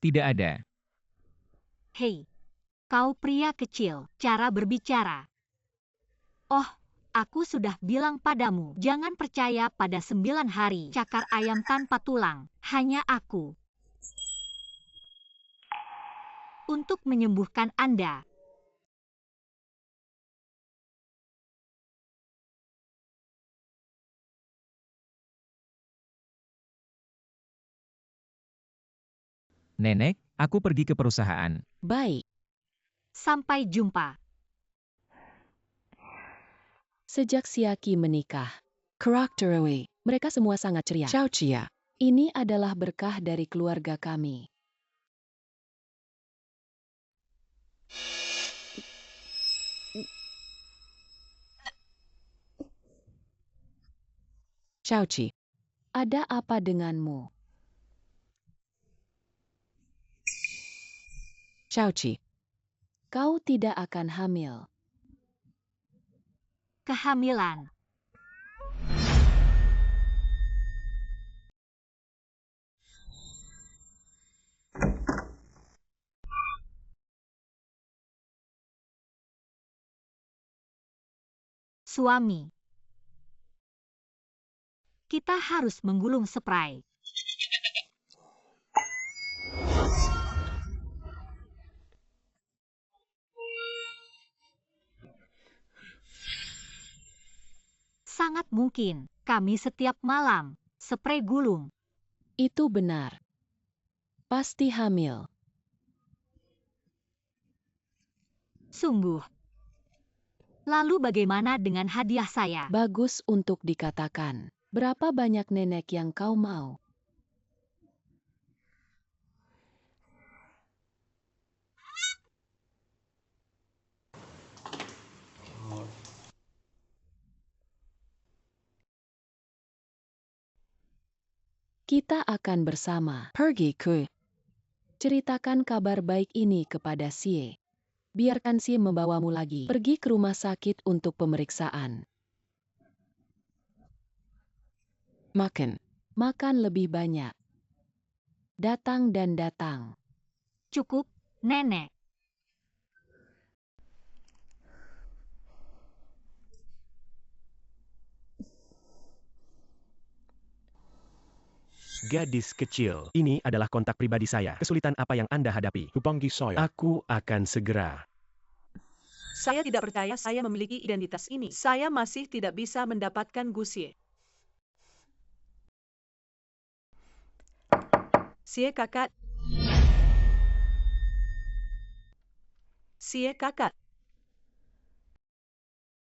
Tidak ada. Hei, kau pria kecil, cara berbicara. Oh, aku sudah bilang padamu, jangan percaya pada 9 hari cakar ayam tanpa tulang, hanya aku. Untuk menyembuhkan Anda. Nenek, aku pergi ke perusahaan. Baik. Sampai jumpa. Sejak Siaki menikah, karakternya, mereka semua sangat ceria. Ciao Chia. Ini adalah berkah dari keluarga kami. Ciao Chi. Ada apa denganmu? Ciao Chi. Kau tidak akan hamil. Kehamilan. Suami. Kita harus menggulung spray. Sangat mungkin, kami setiap malam spray gulung. Itu benar. Pasti hamil. Sungguh. Lalu bagaimana dengan hadiah saya? Bagus untuk dikatakan. Berapa banyak nenek yang kau mau? Kita akan bersama. Pergi ke. Ceritakan kabar baik ini kepada Sie. Biarkan Sie membawamu lagi. Pergi ke rumah sakit untuk pemeriksaan. Makan. Makan lebih banyak. Datang dan datang. Cukup, Nenek. Gadis kecil, ini adalah kontak pribadi saya. Kesulitan apa yang Anda hadapi? Hubungi saya. Aku akan segera. Saya tidak percaya saya memiliki identitas ini. Saya masih tidak bisa mendapatkan Gusie. Sie kakak. Sie kakak.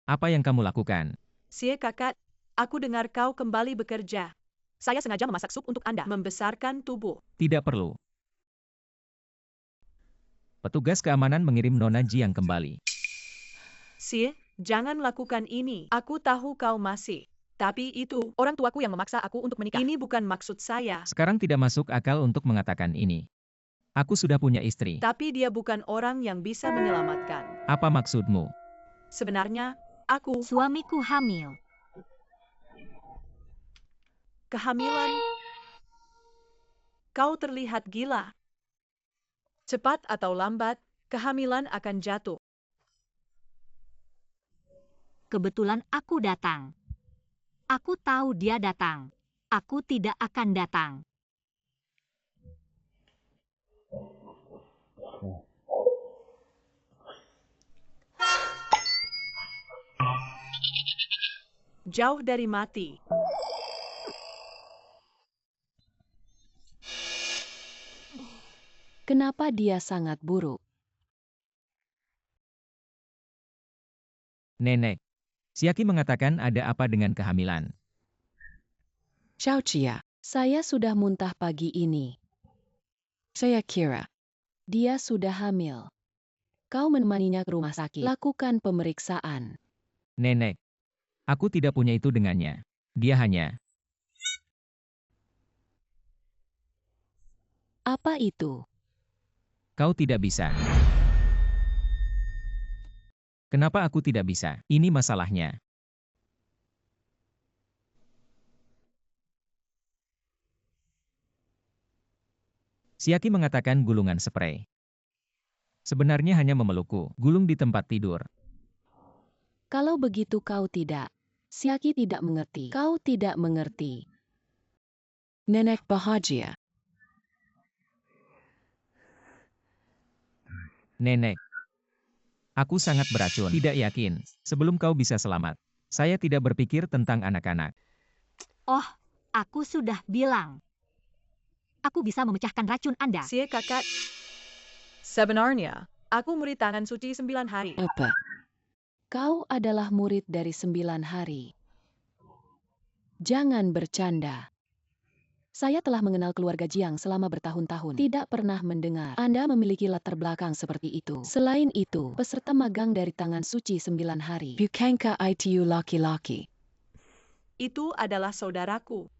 Apa yang kamu lakukan? Sie kakak, aku dengar kau kembali bekerja. Saya sengaja memasak sup untuk Anda. Membesarkan tubuh. Tidak perlu. Petugas keamanan mengirim Nona Jiang kembali. Sie, jangan lakukan ini. Aku tahu kau masih. Tapi itu, orang tuaku yang memaksa aku untuk menikah. Ini bukan maksud saya. Sekarang tidak masuk akal untuk mengatakan ini. Aku sudah punya istri. Tapi dia bukan orang yang bisa menyelamatkan. Apa maksudmu? Sebenarnya, aku Suamiku hamil. kehamilan. Kau terlihat gila. Cepat atau lambat, kehamilan akan jatuh. Kebetulan aku datang. Aku tahu dia datang. Aku tidak akan datang. Jauh dari mati. Kenapa dia sangat buruk? Nenek. Siaki mengatakan ada apa dengan kehamilan. Ciao Chia, saya sudah muntah pagi ini. Saya kira dia sudah hamil. Kau menemaninya ke rumah sakit. Lakukan pemeriksaan. Nenek. Aku tidak punya itu dengannya. Dia hanya... Apa itu? Kau tidak bisa. Kenapa aku tidak bisa? Ini masalahnya. Siaki mengatakan gulungan spray. Sebenarnya hanya memelukku, gulung di tempat tidur. Kalau begitu kau tidak. Siaki tidak mengerti. Kau tidak mengerti. Nenek bahagia. Nenek. Aku sangat beracun. Tidak yakin. Sebelum kau bisa selamat. Saya tidak berpikir tentang anak-anak. Oh, aku sudah bilang. Aku bisa memecahkan racun Anda. Sie kakak, Sebenarnya, aku murid tangan suci 9 hari. Apa? Kau adalah murid dari 9 hari. Jangan bercanda. Saya telah mengenal keluarga Jiang selama bertahun-tahun. Tidak pernah mendengar Anda memiliki latar belakang seperti itu. Selain itu, peserta magang dari tangan suci 9 hari. Bukankah itu laki-laki? Itu adalah saudaraku.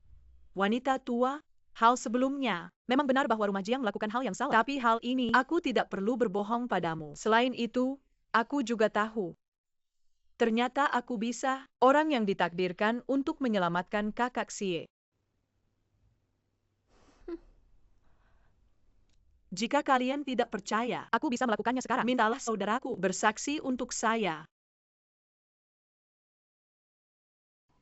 Wanita tua, hal sebelumnya. Memang benar bahwa rumah Jiang melakukan hal yang salah. Tapi hal ini, aku tidak perlu berbohong padamu. Selain itu, aku juga tahu. Ternyata aku bisa, orang yang ditakdirkan untuk menyelamatkan kakak Sie. Jika kalian tidak percaya, aku bisa melakukannya sekarang. mintalah saudaraku bersaksi untuk saya.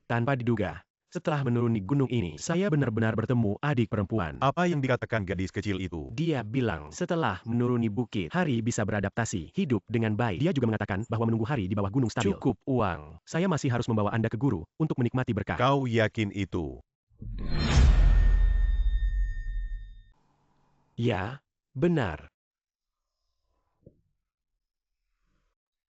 Tanpa diduga, setelah menuruni gunung ini, saya benar-benar bertemu adik perempuan. Apa yang dikatakan gadis kecil itu? Dia bilang, setelah menuruni bukit, Hari bisa beradaptasi, hidup dengan baik. Dia juga mengatakan bahwa menunggu Hari di bawah gunung stabil. Cukup uang. Saya masih harus membawa Anda ke guru untuk menikmati berkah. Kau yakin itu? Ya, benar.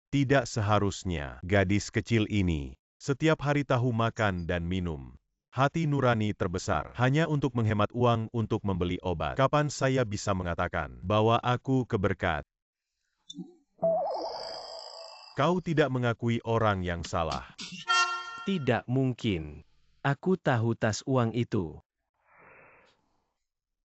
Tidak seharusnya gadis kecil ini setiap hari tahu makan dan minum. Hati nurani terbesar hanya untuk menghemat uang untuk membeli obat. Kapan saya bisa mengatakan bahwa aku keberkat? Kau tidak mengakui orang yang salah. Tidak mungkin. Aku tahu tas uang itu.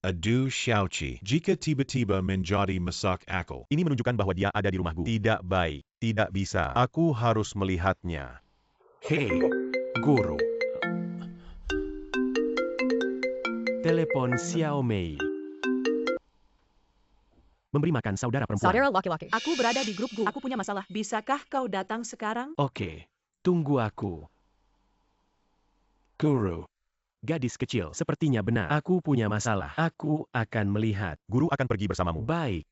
Aduh Xiaoqi, jika tiba-tiba menjadi masak akal. Ini menunjukkan bahwa dia ada di rumahku. Tidak baik, tidak bisa. Aku harus melihatnya. Hei, guru. Telepon Xiaomei. Memberi makan saudara perempuan. saudara laki-laki. Aku berada di grup Gu. Aku punya masalah. Bisakah kau datang sekarang? Oke, tunggu aku. Guru. Gadis kecil, sepertinya benar. Aku punya masalah. Aku akan melihat. Guru akan pergi bersamamu. Baik.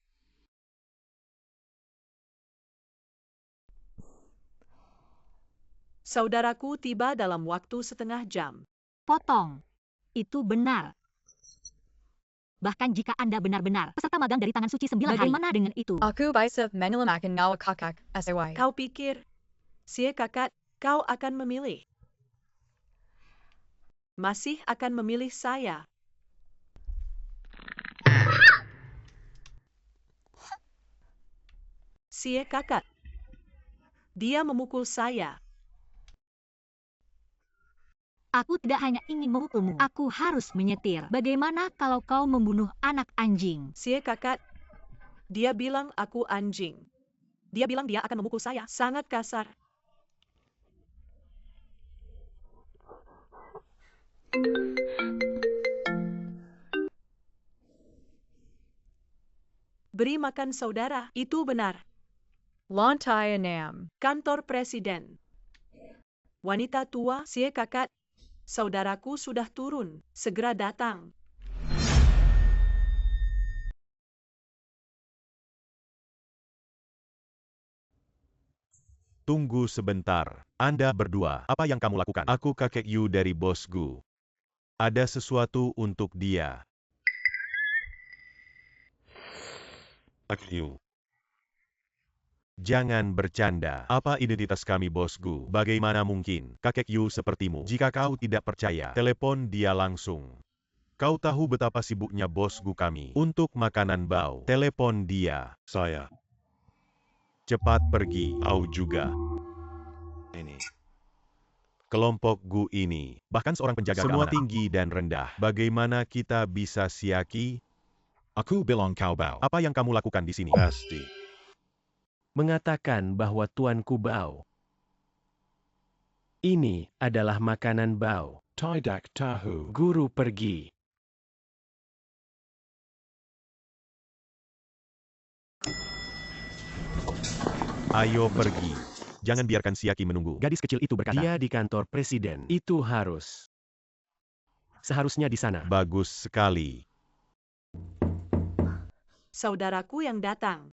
Saudaraku tiba dalam waktu setengah jam. Potong. Itu benar. Bahkan jika Anda benar-benar peserta magang dari tangan suci 9 hari. Bagaimana dengan itu? Aku bisa menyelamatkan nyawa kakak SAY. Kau pikir, Sie kakak, kau akan memilih? Masih akan memilih saya. Sie kakak. Dia memukul saya. Aku tidak hanya ingin memukulmu. Aku harus menyetir. Bagaimana kalau kau membunuh anak anjing? Sie kakak. Dia bilang aku anjing. Dia bilang dia akan memukul saya. Sangat kasar. Beri makan saudara, itu benar. Lantai 6. Kantor Presiden. Wanita tua, Sie kakak. Saudaraku sudah turun. Segera datang. Tunggu sebentar. Anda berdua, apa yang kamu lakukan? Aku kakek Yu dari Bos Gu. Ada sesuatu untuk dia. Kakek Yu. Jangan bercanda. Apa identitas kami, Bos Gu? Bagaimana mungkin kakek Yu sepertimu? Jika kau tidak percaya, telepon dia langsung. Kau tahu betapa sibuknya Bos Gu kami untuk makanan bau. Telepon dia. Saya. Cepat pergi. Kau juga. Ini. Kelompok Gu ini, bahkan seorang penjaga semua keamanan. Tinggi dan rendah. Bagaimana kita bisa siaki? Aku bilang kau bau. Apa yang kamu lakukan di sini? Pasti. Mengatakan bahwa tuanku bau. Ini adalah makanan bau. Tidak tahu. Guru pergi. Ayo pergi. Jangan biarkan Siaki menunggu. Gadis kecil itu berkata, dia di kantor presiden. Itu harus. Seharusnya di sana. Bagus sekali. Saudaraku yang datang.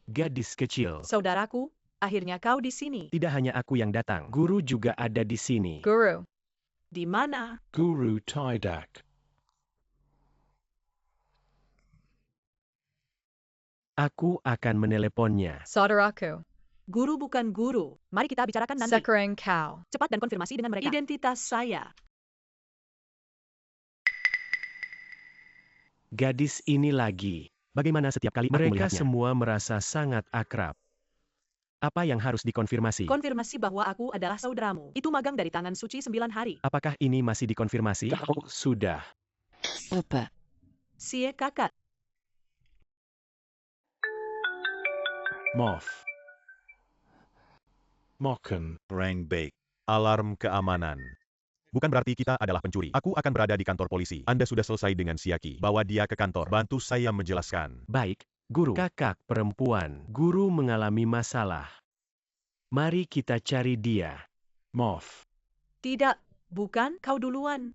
Gadis kecil. Saudaraku, akhirnya kau di sini. Tidak hanya aku yang datang, guru juga ada di sini. Guru. Di mana? Guru Tidak. Aku akan meneleponnya. Saudaraku. Guru bukan guru. Mari kita bicarakan nanti. Sekarang kau. Cepat dan konfirmasi dengan mereka. Identitas saya. Gadis ini lagi. Bagaimana setiap kali aku Mereka melihatnya? semua merasa sangat akrab. Apa yang harus dikonfirmasi? Konfirmasi bahwa aku adalah saudaramu. Itu magang dari tangan suci 9 hari. Apakah ini masih dikonfirmasi? Kau Sudah. Apa? Sie kakak. Moth. Mocken. Rank Bake. Alarm keamanan. Bukan berarti kita adalah pencuri. Aku akan berada di kantor polisi. Anda sudah selesai dengan Siaki. Bawa dia ke kantor. Bantu saya menjelaskan. Baik, guru. Kakak perempuan. Guru mengalami masalah. Mari kita cari dia. Moth. Tidak, bukan kau duluan.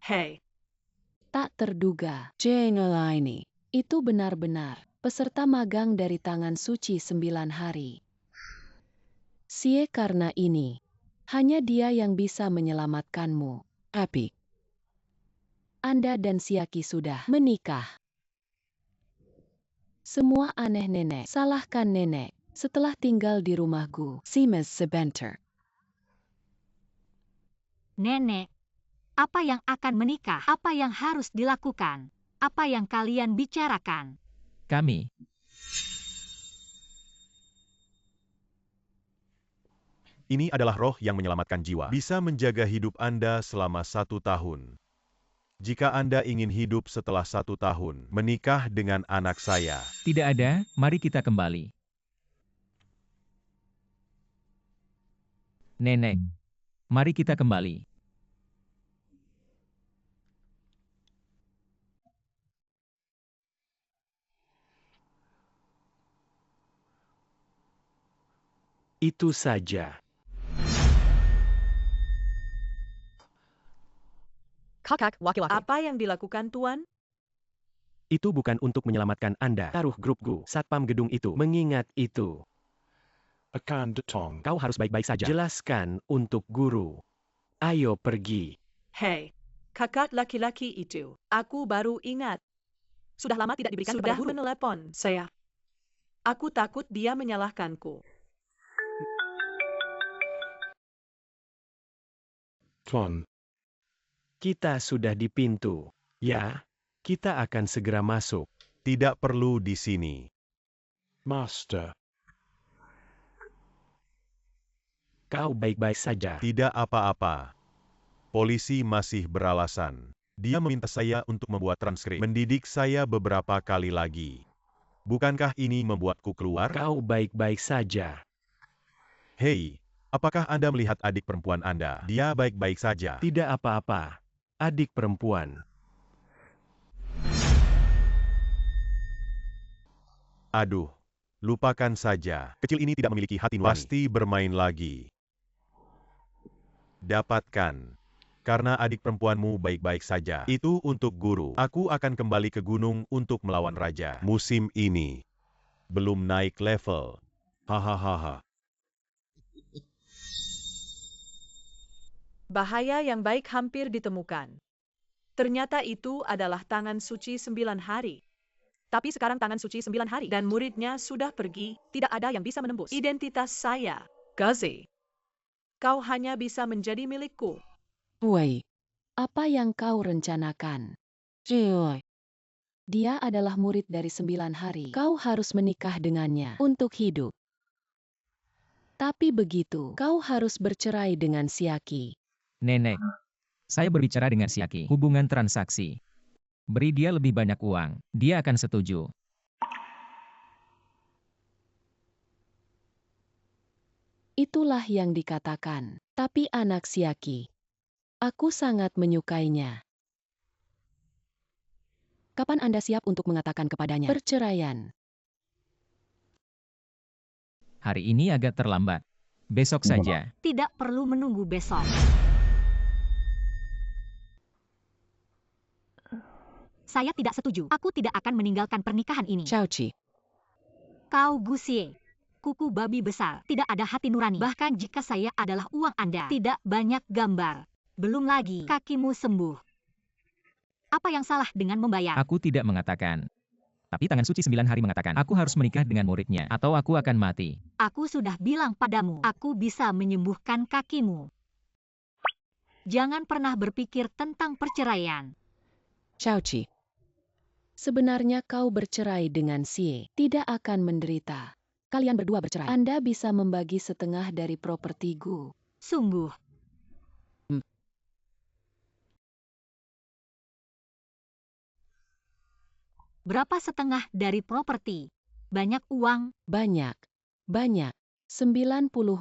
Hei, Tak terduga, Jane Laini. Itu benar-benar peserta magang dari tangan suci 9 hari. Sie karena ini, hanya dia yang bisa menyelamatkanmu. Happy. Anda dan Siaki sudah menikah. Semua aneh nenek, salahkan nenek, setelah tinggal di rumahku. Siemens sebentar. Nenek, apa yang akan menikah? Apa yang harus dilakukan? Apa yang kalian bicarakan? Kami. Ini adalah roh yang menyelamatkan jiwa. Bisa menjaga hidup Anda selama 1 tahun. Jika Anda ingin hidup setelah 1 tahun, menikah dengan anak saya. Tidak ada, mari kita kembali. Nenek. Mari kita kembali. Itu saja. Kakak waki-waki. apa yang dilakukan Tuan? Itu bukan untuk menyelamatkan Anda. Taruh grupku. Satpam gedung itu. Mengingat itu. Akan datang. Kau harus baik-baik saja. Jelaskan untuk guru. Ayo pergi. Hei, kakak laki-laki itu. Aku baru ingat. Sudah lama tidak diberikan Sudah kepada guru. menelepon saya. Aku takut dia menyalahkanku. Tuan. Kita sudah di pintu. Ya, kita akan segera masuk. Tidak perlu di sini. Master. Kau baik-baik saja. Tidak apa-apa. Polisi masih beralasan. Dia meminta saya untuk membuat transkrip. Mendidik saya beberapa kali lagi. Bukankah ini membuatku keluar? Kau baik-baik saja. Hei, apakah Anda melihat adik perempuan Anda? Dia baik-baik saja. Tidak apa-apa. Adik perempuan. Aduh, lupakan saja. Kecil ini tidak memiliki hati nurani. Pasti bermain lagi. Dapatkan. Karena adik perempuanmu baik-baik saja. Itu untuk guru. Aku akan kembali ke gunung untuk melawan raja. Musim ini. Belum naik level. Hahaha. Bahaya yang baik hampir ditemukan. Ternyata itu adalah tangan suci 9 hari. Tapi sekarang tangan suci 9 hari dan muridnya sudah pergi, tidak ada yang bisa menembus identitas saya. Gazi, kau hanya bisa menjadi milikku. Wei, apa yang kau rencanakan? Joy. Dia adalah murid dari 9 hari. Kau harus menikah dengannya untuk hidup. Tapi begitu, kau harus bercerai dengan Siaki. Nenek. Saya berbicara dengan Siaki. Hubungan transaksi. Beri dia lebih banyak uang. Dia akan setuju. Itulah yang dikatakan. Tapi anak Siaki. Aku sangat menyukainya. Kapan Anda siap untuk mengatakan kepadanya perceraian? Hari ini agak terlambat. Besok saja. Tidak perlu menunggu besok. Saya tidak setuju. Aku tidak akan meninggalkan pernikahan ini. Xiaoqi, Kau Gusie, kuku babi besar, tidak ada hati nurani. Bahkan jika saya adalah uang Anda, tidak banyak gambar. Belum lagi kakimu sembuh. Apa yang salah dengan membayar? Aku tidak mengatakan. Tapi tangan suci 9 hari mengatakan, aku harus menikah dengan muridnya, atau aku akan mati. Aku sudah bilang padamu, aku bisa menyembuhkan kakimu. Jangan pernah berpikir tentang perceraian. Xiaoqi. Sebenarnya kau bercerai dengan Xie, tidak akan menderita. Kalian berdua bercerai. Anda bisa membagi setengah dari properti Gu. Sungguh. Berapa setengah dari properti? Banyak uang? Banyak. 90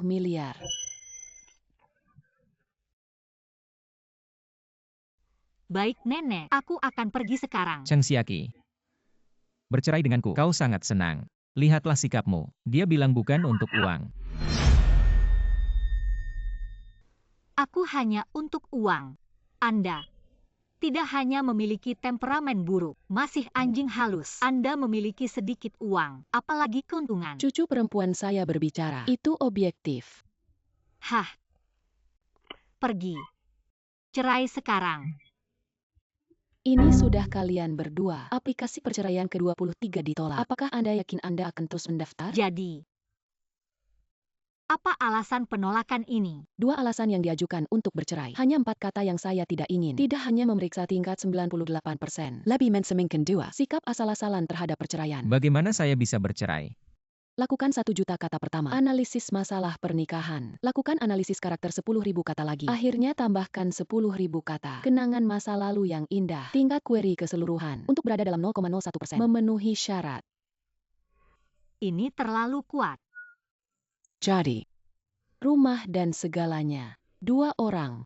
miliar. Baik nenek, aku akan pergi sekarang. Cheng Xiaqi. Bercerai denganku, kau sangat senang. Lihatlah sikapmu. Dia bilang bukan untuk uang. Aku hanya untuk uang. Anda tidak hanya memiliki temperamen buruk, masih anjing halus. Anda memiliki sedikit uang, apalagi keuntungan. Cucu perempuan saya berbicara. Itu objektif. Hah. Pergi. Cerai sekarang. Ini sudah kalian berdua. Aplikasi perceraian ke-23 ditolak. Apakah Anda yakin Anda akan terus mendaftar? Jadi, apa alasan penolakan ini? 2 alasan yang diajukan untuk bercerai. Hanya 4 kata yang saya tidak ingin. Tidak hanya memeriksa tingkat 98%. Lebih menseminkan 2. Sikap asal-asalan terhadap perceraian. Bagaimana saya bisa bercerai? Lakukan 1 juta kata pertama. Analisis masalah pernikahan. Lakukan analisis karakter 10.000 kata lagi. Akhirnya tambahkan 10.000 kata. Kenangan masa lalu yang indah. Tingkat query keseluruhan. Untuk berada dalam 0,01%. Memenuhi syarat. Ini terlalu kuat. Jadi, rumah dan segalanya. 2 orang.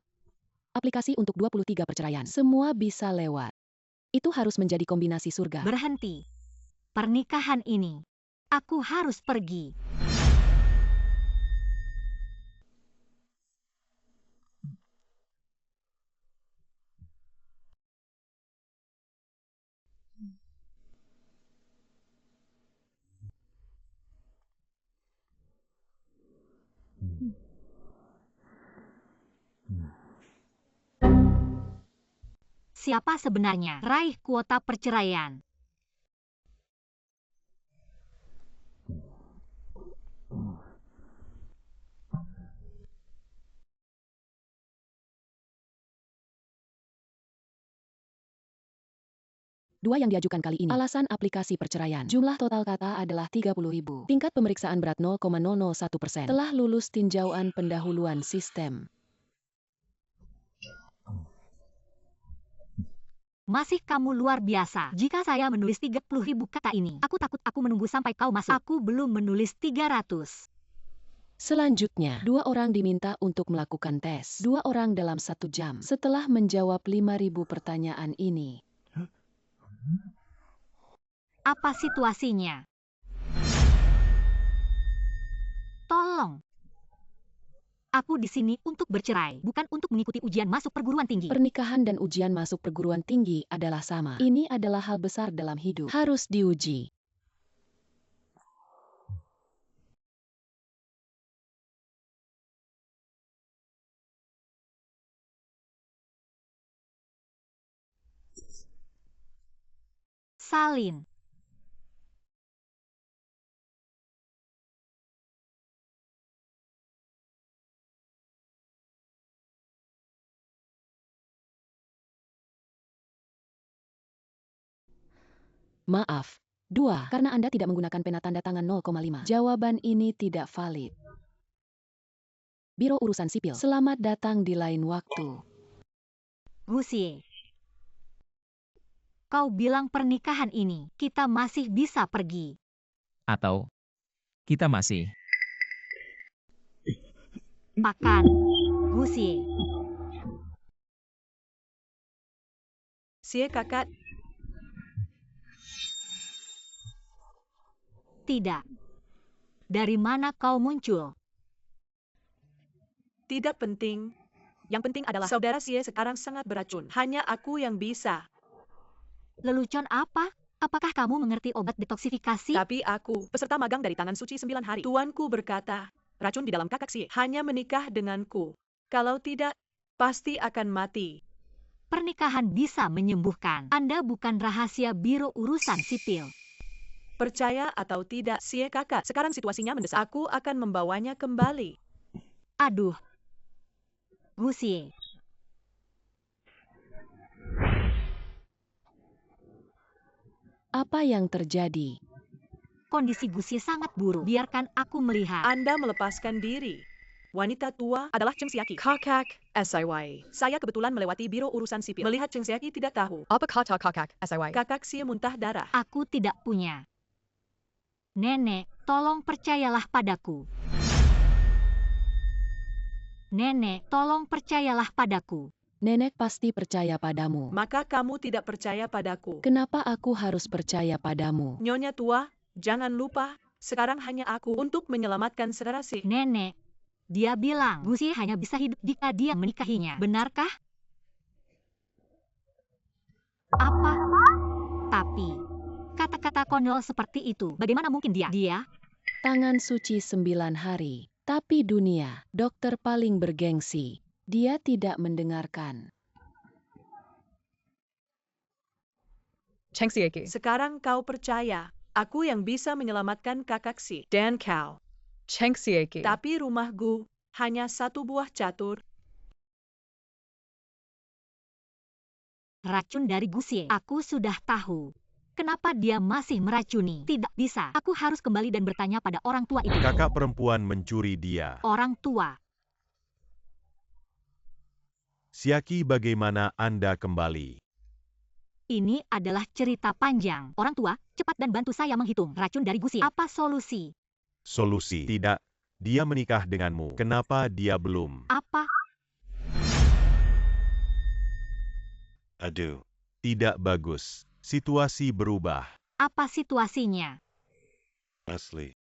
Aplikasi untuk 23 perceraian. Semua bisa lewat. Itu harus menjadi kombinasi surga. Berhenti. Pernikahan ini. Aku harus pergi. Siapa sebenarnya raih kuota perceraian? Dua yang diajukan kali ini. Alasan aplikasi perceraian. Jumlah total kata adalah 30.000. Tingkat pemeriksaan berat 0,001%. Telah lulus tinjauan pendahuluan sistem. Masih kamu luar biasa. Jika saya menulis 30.000 kata ini, aku takut aku menunggu sampai kau masuk. Aku belum menulis 300. Selanjutnya, 2 orang diminta untuk melakukan tes. 2 orang dalam 1 jam. Setelah menjawab 5.000 pertanyaan ini. Apa situasinya? Tolong. Aku di sini untuk bercerai, bukan untuk mengikuti ujian masuk perguruan tinggi. Pernikahan dan ujian masuk perguruan tinggi adalah sama. Ini adalah hal besar dalam hidup. Harus diuji. Salin. Maaf. 2. Karena Anda tidak menggunakan pena tanda tangan 0,5. Jawaban ini tidak valid. Biro Urusan Sipil. Selamat datang di lain waktu. Gusie. Kau bilang pernikahan ini, kita masih bisa pergi. Atau, kita masih. Makan. Gusie. Xie kakak, Tidak. Dari mana kau muncul? tidak penting. Yang penting adalah saudara Xie sekarang sangat beracun. Hanya aku yang bisa. Lelucon apa? Apakah kamu mengerti obat detoksifikasi? Tapi aku, peserta magang dari Tangan Suci 9 hari. Tuanku berkata, racun di dalam kakak Xie hanya menikah denganku. Kalau tidak, pasti akan mati. Pernikahan bisa menyembuhkan. Anda bukan rahasia Biro Urusan Sipil. Percaya atau tidak, Xie kakak, sekarang situasinya mendesak. Aku akan membawanya kembali. Aduh. Gu Xie. Apa yang terjadi? Kondisi Gu Xie sangat buruk. Biarkan aku melihat. Anda melepaskan diri. Wanita tua adalah Cheng Xiaki. Kakak SIY. Saya kebetulan melewati Biro Urusan Sipil. Melihat Cheng Xiaki tidak tahu. Apa kata kakak SIY? Kakak Xie muntah darah. Aku tidak punya. Nenek, tolong percayalah padaku. Nenek, tolong percayalah padaku. Nenek pasti percaya padamu. Maka kamu tidak percaya padaku. Kenapa aku harus percaya padamu? Nyonya tua, jangan lupa, sekarang hanya aku untuk menyelamatkan saudara Xie. Nenek, dia bilang Gu Xie hanya bisa hidup jika dia menikahinya. Benarkah? Apa? Tapi, kata-kata konyol seperti itu, bagaimana mungkin dia? Tangan suci 9 hari. Tapi dunia, dokter paling bergengsi. Dia tidak mendengarkan. Cheng Xieki. Sekarang kau percaya, aku yang bisa menyelamatkan kakak Xie dan kau. Cheng Xieki. Tapi rumah Gu hanya satu buah catur. Racun dari Gu Xie. Aku sudah tahu. Kenapa dia masih meracuni? Tidak bisa. Aku harus kembali dan bertanya pada orang tua itu. Kakak perempuan mencuri dia. Orang tua. Xiaki, bagaimana Anda kembali? Ini adalah cerita panjang. Orang tua, cepat dan bantu saya menghitung racun dari Gu Xie. Apa solusi? Solusi. Tidak. Dia menikah denganmu. Kenapa dia belum? Apa? Aduh. Tidak bagus. Situasi berubah. Apa situasinya? Asli.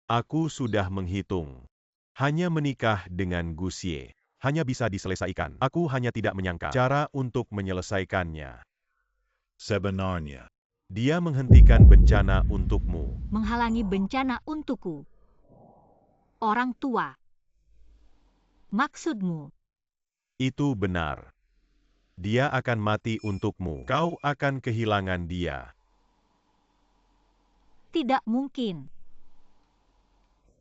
Aku sudah menghitung. Hanya menikah dengan Gu Xie hanya bisa diselesaikan. Aku hanya tidak menyangka cara untuk menyelesaikannya. Sebenarnya, dia menghentikan bencana untukmu. Menghalangi bencana untukku. Orang tua. Maksudmu? Itu benar. Dia akan mati untukmu. Kau akan kehilangan dia. Tidak mungkin.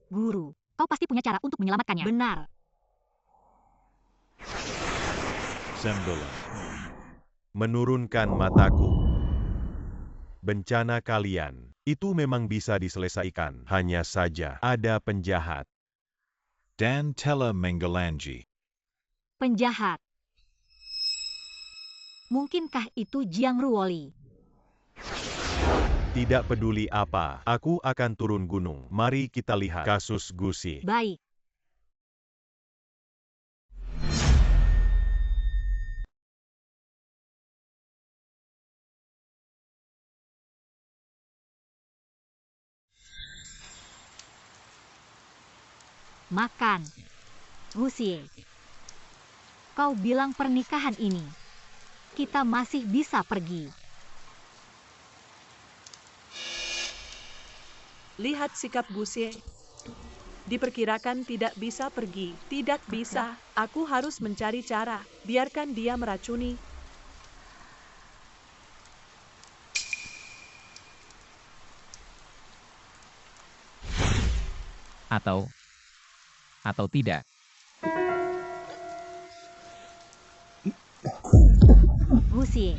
Guru, kau pasti punya cara untuk menyelamatkannya. Benar. Sembolan. Menurunkan mataku. Bencana kalian, itu memang bisa diselesaikan. Hanya saja ada penjahat. Dan Telemenggalanji. Penjahat. Mungkinkah itu Jiang Ruoli? Tidak peduli apa, aku akan turun gunung. Mari kita lihat kasus Gu Xie. Baik. Makan. Gu Xie. Kau bilang pernikahan ini. Kita masih bisa pergi. Lihat sikap Gu Xie. Diperkirakan tidak bisa pergi. Tidak bisa. Aku harus mencari cara. Biarkan dia meracuni. Atau tidak. Gu Xie.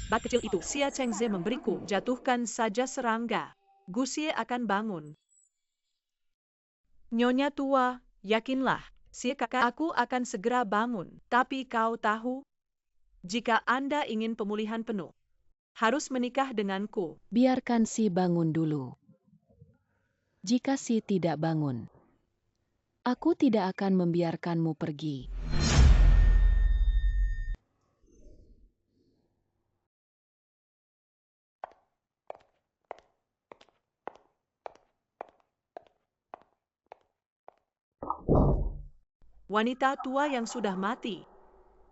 Bat kecil itu, Xia Chengze memberiku. Jatuhkan saja serangga. Gu Xie akan bangun. Nyonya tua, yakinlah, Xie kakak, aku akan segera bangun. Tapi kau tahu, jika Anda ingin pemulihan penuh, harus menikah denganku. Biarkan si bangun dulu. Jika si tidak bangun, aku tidak akan membiarkanmu pergi. Wanita tua yang sudah mati.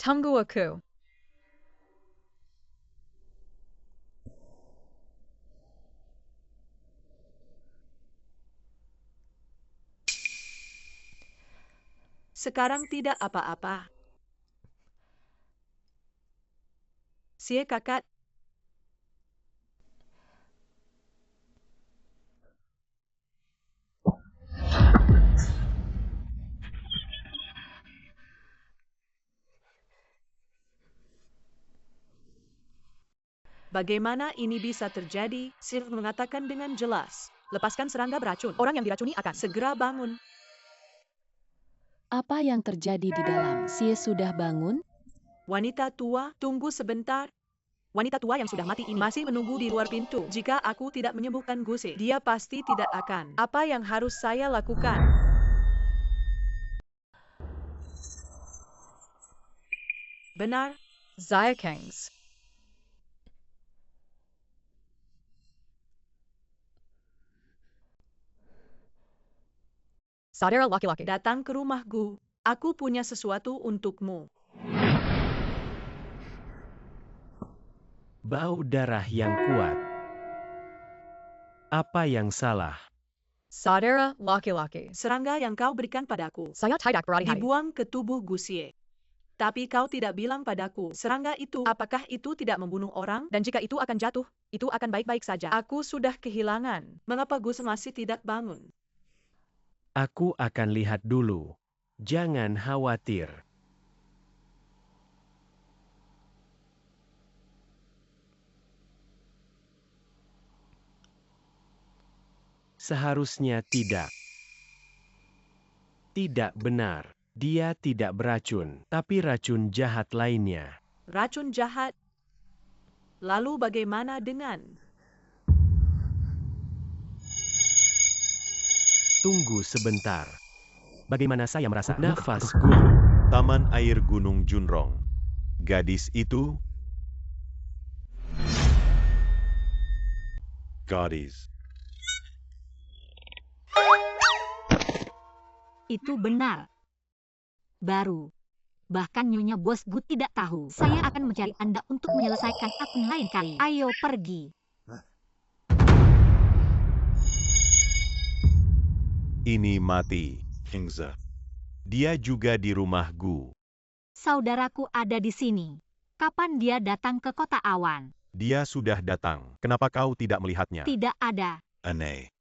Tunggu aku. Sekarang tidak apa-apa. Sie kakak. Bagaimana ini bisa terjadi? Sir mengatakan dengan jelas. Lepaskan serangga beracun. Orang yang diracuni akan segera bangun. Apa yang terjadi di dalam? Sie sudah bangun? Wanita tua, tunggu sebentar. Wanita tua yang sudah mati ini masih menunggu di luar pintu. Jika aku tidak menyembuhkan Guse, dia pasti tidak akan. Apa yang harus saya lakukan? Benar. Xiakangs. Saudara laki-laki. Datang ke rumahku. Aku punya sesuatu untukmu. Bau darah yang kuat. Apa yang salah? Saudara laki-laki. Serangga yang kau berikan padaku Saya tidak berhari-hari. dibuang ke tubuh Gusie. Tapi kau tidak bilang padaku, serangga itu, apakah itu tidak membunuh orang? Dan jika itu akan jatuh, itu akan baik-baik saja. Aku sudah kehilangan. Mengapa Gus masih tidak bangun? Aku akan lihat dulu. Jangan khawatir. Seharusnya tidak. Tidak benar. Dia tidak beracun, tapi racun jahat lainnya. Racun jahat. Lalu bagaimana dengan? Tunggu sebentar. Bagaimana saya merasa? Nafas guru. Taman air Gunung Junrong. Gadis itu Gadis. Itu benar. Baru. Bahkan Nyonya Bos Gu tidak tahu. Saya akan mencari Anda untuk menyelesaikan akun lain kali. Ayo pergi. ini mati. Kingza. Dia juga di rumah Gu. Saudaraku ada di sini. Kapan dia datang ke kota awan? Dia sudah datang. Kenapa kau tidak melihatnya? Tidak ada. Ane.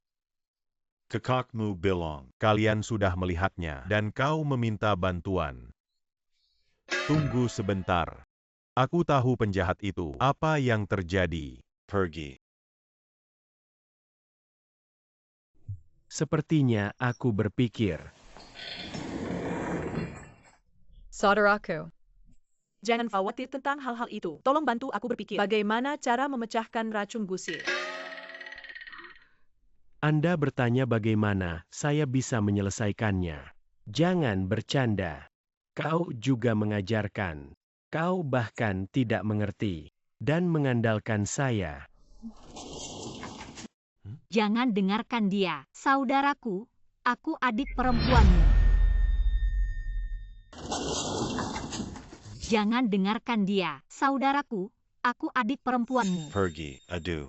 Kakakmu bilang. Kalian sudah melihatnya dan kau meminta bantuan. Tunggu sebentar. Aku tahu penjahat itu. Apa yang terjadi? Pergi. Sepertinya aku berpikir. Saudaraku. Jangan khawatir tentang hal-hal itu. Tolong bantu aku berpikir. Bagaimana cara memecahkan racun Gusir? Anda bertanya bagaimana saya bisa menyelesaikannya. Jangan bercanda. Kau juga mengajarkan. Kau bahkan tidak mengerti. Dan mengandalkan saya. Jangan dengarkan dia. Saudaraku, aku adik perempuanmu. Jangan dengarkan dia. Saudaraku, aku adik perempuanmu. Pergi. Adu.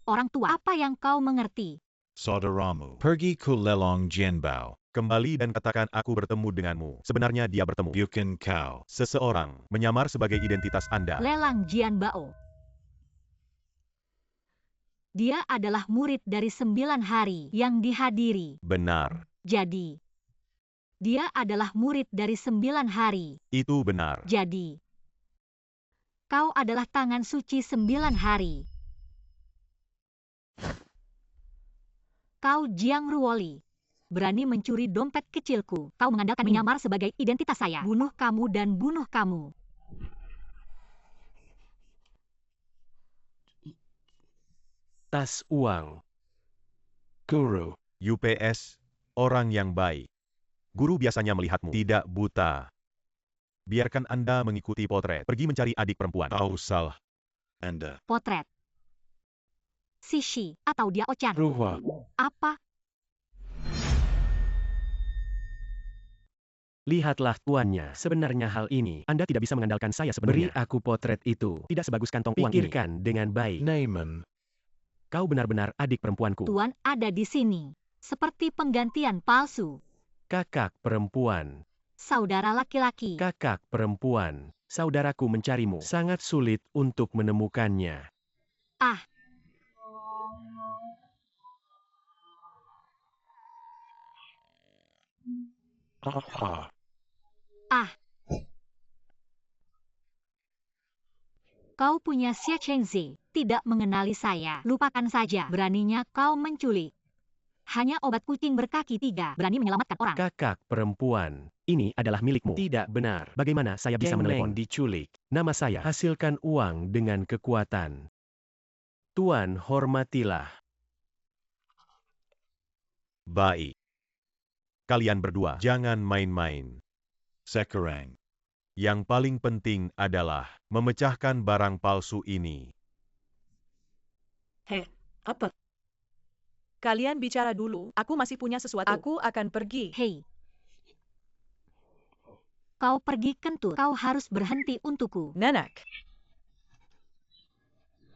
Orang tua, apa yang kau mengerti? Saudaramu. Pergi ku lelong Jianbao. Kembali dan katakan aku bertemu denganmu. Sebenarnya dia bertemu. Bukan kau. Seseorang menyamar sebagai identitas Anda. Lelang Jianbao. Dia adalah murid dari 9 hari yang dihadiri. Benar. Jadi, dia adalah murid dari 9 hari. Itu benar. Jadi, kau adalah tangan suci 9 hari. Kau Jiang Ruoli. Berani mencuri dompet kecilku. Kau mengandalkan menyamar sebagai identitas saya. Bunuh kamu dan bunuh kamu. Tas uang. Guru. UPS, orang yang baik. Guru biasanya melihatmu tidak buta. Biarkan Anda mengikuti potret. Pergi mencari adik perempuan. Kau salah. Anda. Potret. Sishi atau dia Ochan. Ruha. Apa? Lihatlah tuannya. Sebenarnya hal ini, Anda tidak bisa mengandalkan saya sebenarnya. Beri aku potret itu. Tidak sebagus kantong uang ini. Pikirkan dengan baik. Naaman. Kau benar-benar adik perempuanku. Tuan ada di sini. Seperti penggantian palsu. Kakak perempuan. Saudara laki-laki. Kakak perempuan, saudaraku mencarimu. Sangat sulit untuk menemukannya. Ah, Ah. ah. Kau punya Xie Chengzi, tidak mengenali saya. Lupakan saja, beraninya kau menculik. Hanya obat kucing berkaki 3 berani menyelamatkan orang. Kakak perempuan, ini adalah milikmu. Tidak benar. Bagaimana saya bisa menelepon? Diculik. Nama saya. Hasilkan uang dengan kekuatan. Tuan, hormatilah. Baik. Kalian berdua jangan main-main. Sekarang. Yang paling penting adalah memecahkan barang palsu ini. Heh, apa? Kalian bicara dulu, aku masih punya sesuatu. Aku akan pergi. Hei. Kau pergi kentut. Kau harus berhenti untukku. Nenek.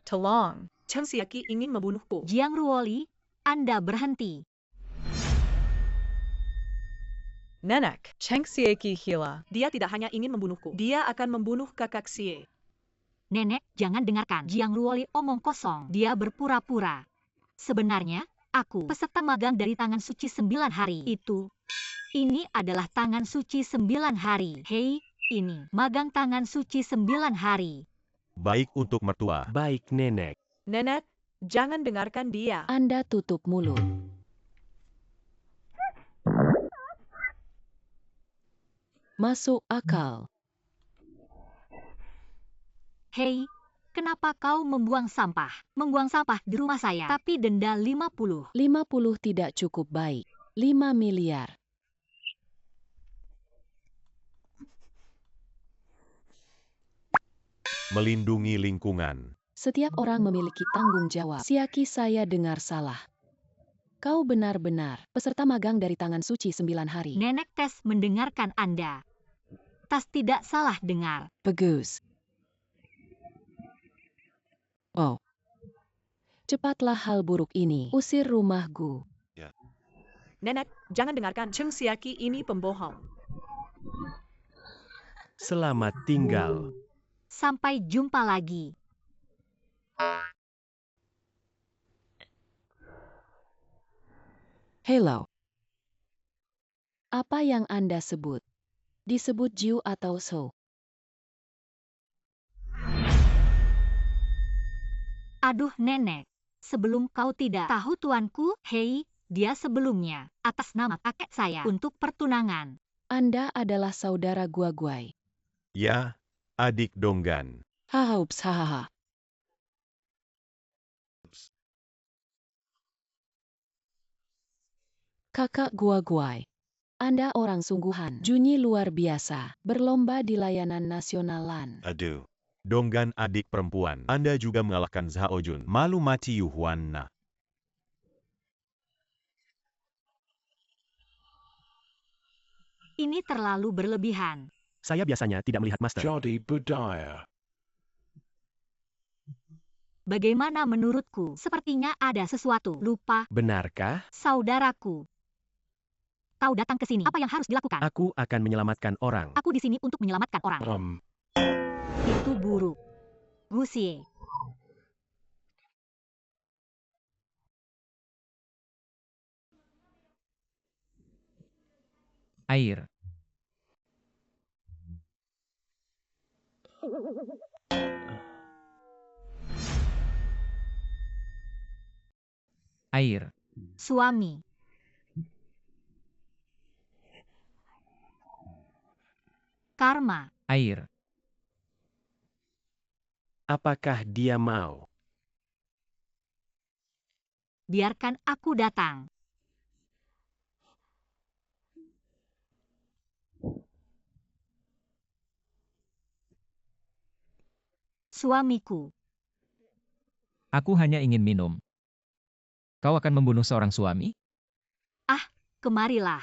Tolong. Cheng Xiaki ingin membunuhku. Jiang Ruoli, Anda berhenti. Nenek. Cheng Xieki Hila. Dia tidak hanya ingin membunuhku, dia akan membunuh kakak Xie. Nenek, jangan dengarkan. Jiang Ruoli omong kosong. Dia berpura-pura. Sebenarnya, aku peserta magang dari Tangan Suci 9 hari. Ini adalah Tangan Suci 9 hari. Hei, ini magang Tangan Suci 9 hari. Baik untuk mertua. Baik, Nenek. Nenek, jangan dengarkan dia. Anda tutup mulut. Masuk akal. Hei, kenapa kau membuang sampah? Membuang sampah di rumah saya, tapi denda 50. 50 tidak cukup baik. 5 miliar. Melindungi lingkungan. Setiap orang memiliki tanggung jawab. Siaki, saya dengar salah. Kau benar-benar peserta magang dari Tangan Suci 9 hari. Nenek tes mendengarkan Anda. Tas tidak salah dengar. Bagus. Oh. Cepatlah hal buruk ini. Usir rumahku. Nenek, jangan dengarkan. Cheng Xiaki ini pembohong. Selamat tinggal. Sampai jumpa lagi. Hello. Apa yang Anda sebut? Disebut Jiu atau So? Aduh nenek, sebelum kau tidak tahu tuanku, hei, dia sebelumnya, atas nama kakek saya, untuk pertunangan. Anda adalah saudara Guaguai. Ya, adik Donggan. Hahaups hahaha. Kakak Guaguai. Anda orang sungguhan. Junyi luar biasa. Berlomba di layanan nasionalan. Aduh. Donggan adik perempuan. Anda juga mengalahkan Zhao Jun. Malu mati Yuhuan. Ini terlalu berlebihan. Saya biasanya tidak melihat Master. Jadi budaya. Bagaimana menurutku? Sepertinya ada sesuatu. Lupa, Benarkah? saudaraku. Kau datang ke sini. Apa yang harus dilakukan? Aku akan menyelamatkan orang. Aku di sini untuk menyelamatkan orang. Itu buruk. Gusie. Air. Air. Suami. Karma. Air. Apakah dia mau? Biarkan aku datang. Suamiku. Aku hanya ingin minum. Kau akan membunuh seorang suami? Kemarilah.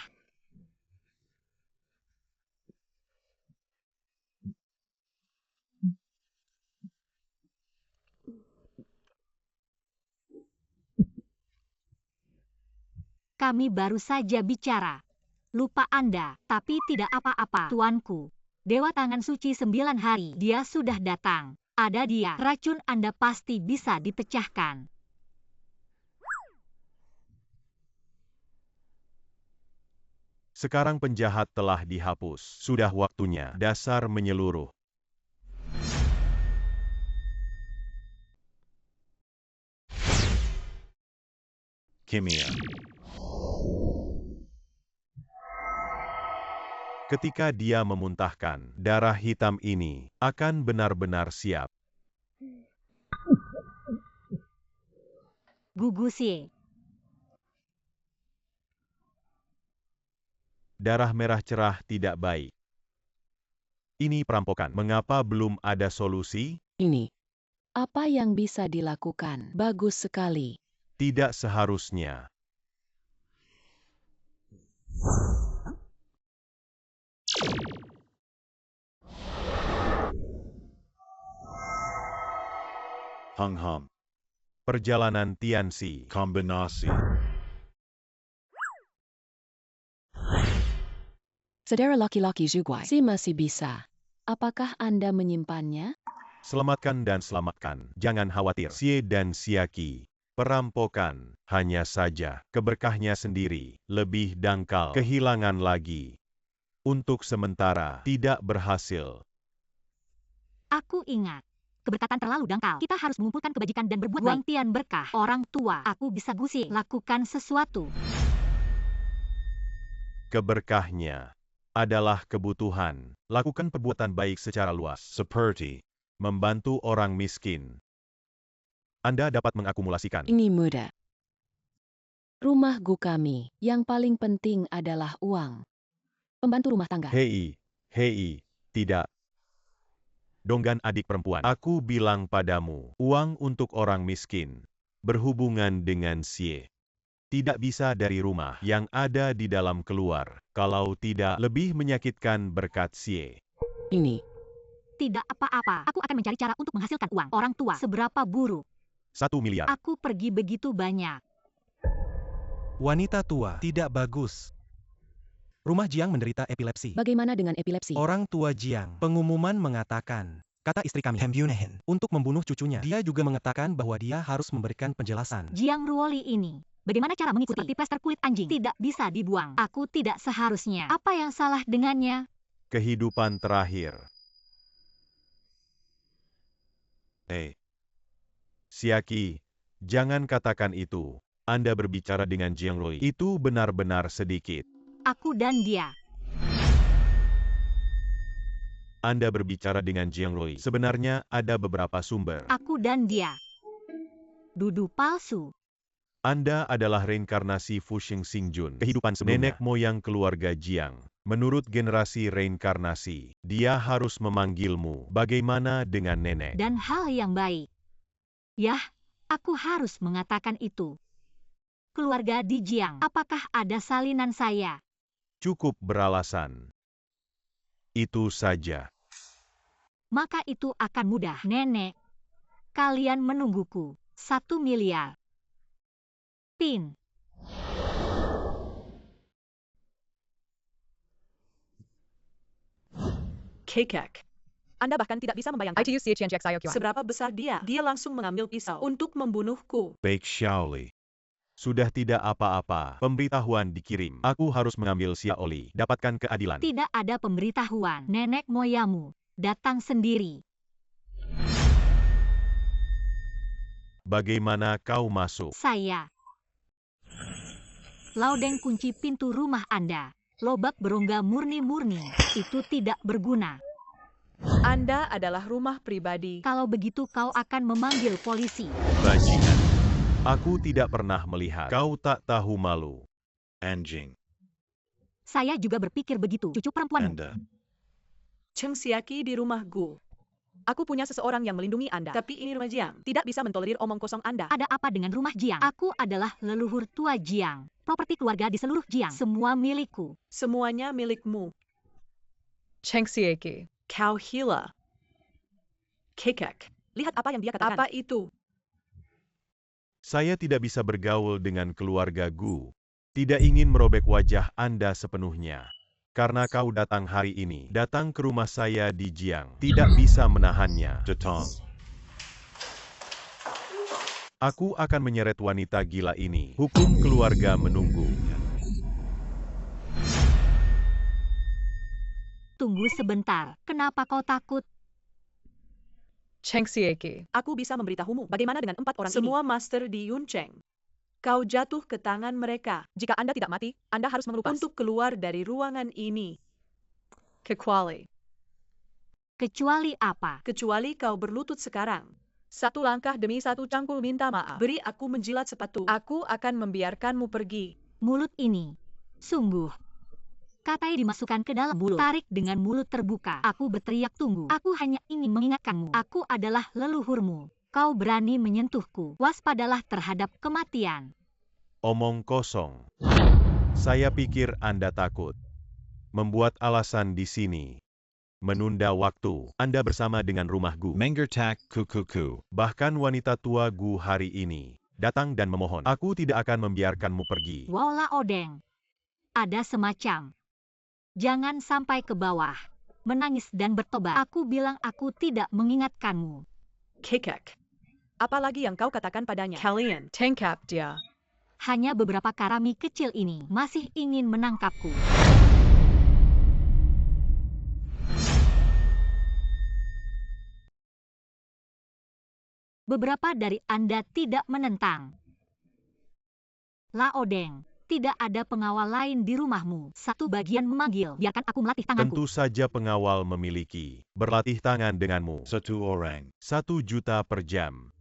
Kami baru saja bicara. Lupa Anda, tapi tidak apa-apa, tuanku. Dewa Tangan Suci 9 hari, dia sudah datang. Ada dia, racun Anda pasti bisa dipecahkan. Sekarang penjahat telah dihapus. Sudah waktunya dasar menyeluruh. Kimia. Ketika dia memuntahkan, darah hitam ini akan benar-benar siap. Gugusie. Darah merah cerah tidak baik. Ini perampokan. Mengapa belum ada solusi? Ini. Apa yang bisa dilakukan? Bagus sekali. Tidak seharusnya. Hung-hum. Perjalanan Tianxi. Kombinasi. Saudara laki-laki Zhuguai, si masih bisa. Apakah Anda menyimpannya? Selamatkan dan selamatkan. Jangan khawatir. Xie dan Xiaqi. Perampokan. Hanya saja keberkahnya sendiri lebih dangkal. Kehilangan lagi. Untuk sementara tidak berhasil. Aku ingat. Keberkatan terlalu dangkal. Kita harus mengumpulkan kebajikan dan berbuat baik. Tian berkah. Orang tua, aku bisa gusi. Lakukan sesuatu. Keberkahnya adalah kebutuhan. Lakukan perbuatan baik secara luas. Seperti membantu orang miskin. Anda dapat mengakumulasikan. Ini mudah. Rumah Gu kami, yang paling penting adalah uang. Pembantu rumah tangga. Hei, tidak. Donggan adik perempuan. Aku bilang padamu, uang untuk orang miskin. Berhubungan dengan Xie. Tidak bisa dari rumah yang ada di dalam keluar. Kalau tidak, lebih menyakitkan berkat Xie. Ini. Tidak apa-apa. Aku akan mencari cara untuk menghasilkan uang. Orang tua, seberapa buruk. 1 miliar. Aku pergi begitu banyak. Wanita tua, tidak bagus. Rumah Jiang menderita epilepsi. Bagaimana dengan epilepsi? Orang tua Jiang, pengumuman mengatakan, kata istri kami, Hembunahin. untuk membunuh cucunya. Dia juga mengatakan bahwa dia harus memberikan penjelasan. Jiang Ruoli ini. Bagaimana cara mengikuti? Seperti plester kulit anjing. Tidak bisa dibuang. Aku tidak seharusnya. Apa yang salah dengannya? Kehidupan terakhir. Xiaqi, jangan katakan itu. Anda berbicara dengan Jiang Rui. Itu benar-benar sedikit. Aku dan dia. Anda berbicara dengan Jiang Rui. Sebenarnya ada beberapa sumber. Aku dan dia. Dudu palsu. Anda adalah reinkarnasi Fuxing Xingjun. Kehidupan sebelumnya. Nenek moyang keluarga Jiang. Menurut generasi reinkarnasi, dia harus memanggilmu. Bagaimana dengan nenek? Dan hal yang baik. Yah, aku harus mengatakan itu. Keluarga di Jiang, apakah ada salinan saya? Cukup beralasan. Itu saja. Maka itu akan mudah, nenek. Kalian menungguku. 1 miliar. Pin. Kekek. Anda bahkan tidak bisa membayangkan seberapa besar dia. Dia langsung mengambil pisau untuk membunuhku. Baik Xiaoli. Sudah tidak apa-apa. Pemberitahuan dikirim. Aku harus mengambil Xiaoli. Dapatkan keadilan. Tidak ada pemberitahuan. Nenek moyamu datang sendiri. Bagaimana kau masuk? Saya. Laudeng kunci pintu rumah Anda. Lobak berongga murni-murni. Itu tidak berguna. Anda adalah rumah pribadi. Kalau begitu kau akan memanggil polisi. Bajingan. Aku tidak pernah melihat. Kau tak tahu malu. Anjing. Saya juga berpikir begitu. Cucu perempuanmu. Anda. Cheng Xiaqi di rumah Gu. Aku punya seseorang yang melindungi Anda. Tapi ini rumah Jiang. Tidak bisa mentolerir omong kosong Anda. Ada apa dengan rumah Jiang? Aku adalah leluhur tua Jiang. Properti keluarga di seluruh Jiang. Semua milikku. Semuanya milikmu. Cheng Xiaqi. Kau gila. Kekek. Lihat apa yang dia katakan. Apa itu? Saya tidak bisa bergaul dengan keluarga Gu. Tidak ingin merobek wajah Anda sepenuhnya. Karena kau datang hari ini, datang ke rumah saya di Jiang, tidak bisa menahannya. Datang. Aku akan menyeret wanita gila ini. Hukum keluarga menunggu. Tunggu sebentar, kenapa kau takut? Cheng Sieki. Aku bisa memberitahumu bagaimana dengan 4 orang semua master di Yuncheng. Kau jatuh ke tangan mereka. Jika Anda tidak mati, Anda harus mengelupas untuk keluar dari ruangan ini. Kecuali. Kecuali apa? Kecuali kau berlutut sekarang. 1 langkah demi 1 cangkul minta maaf. Beri aku menjilat sepatu. Aku akan membiarkanmu pergi. Mulut ini. Sungguh. Katai dimasukkan ke dalam mulut. Tarik dengan mulut terbuka. Aku berteriak tunggu. Aku hanya ingin mengingatkanmu. Aku adalah leluhurmu. Kau berani menyentuhku. Waspadalah terhadap kematian. Omong kosong. Saya pikir Anda takut. Membuat alasan di sini. Menunda waktu. Anda bersama dengan rumah Gu. Mengertak kukuku. Bahkan wanita tua Gu hari ini datang dan memohon. Aku tidak akan membiarkanmu pergi. Wala Odeng. Ada semacam. Jangan sampai ke bawah. Menangis dan bertobat. Aku bilang aku tidak mengingatkanmu. Kekek. Apalagi yang kau katakan padanya? Kalian. Tangkap dia. Hanya beberapa karami kecil ini masih ingin menangkapku. Beberapa dari Anda tidak menentang. Laodeng, tidak ada pengawal lain di rumahmu. Satu bagian memanggil, biarkan aku melatih tanganku. Tentu saja pengawal memiliki. Berlatih tangan denganmu. 1 orang. 1 juta per jam.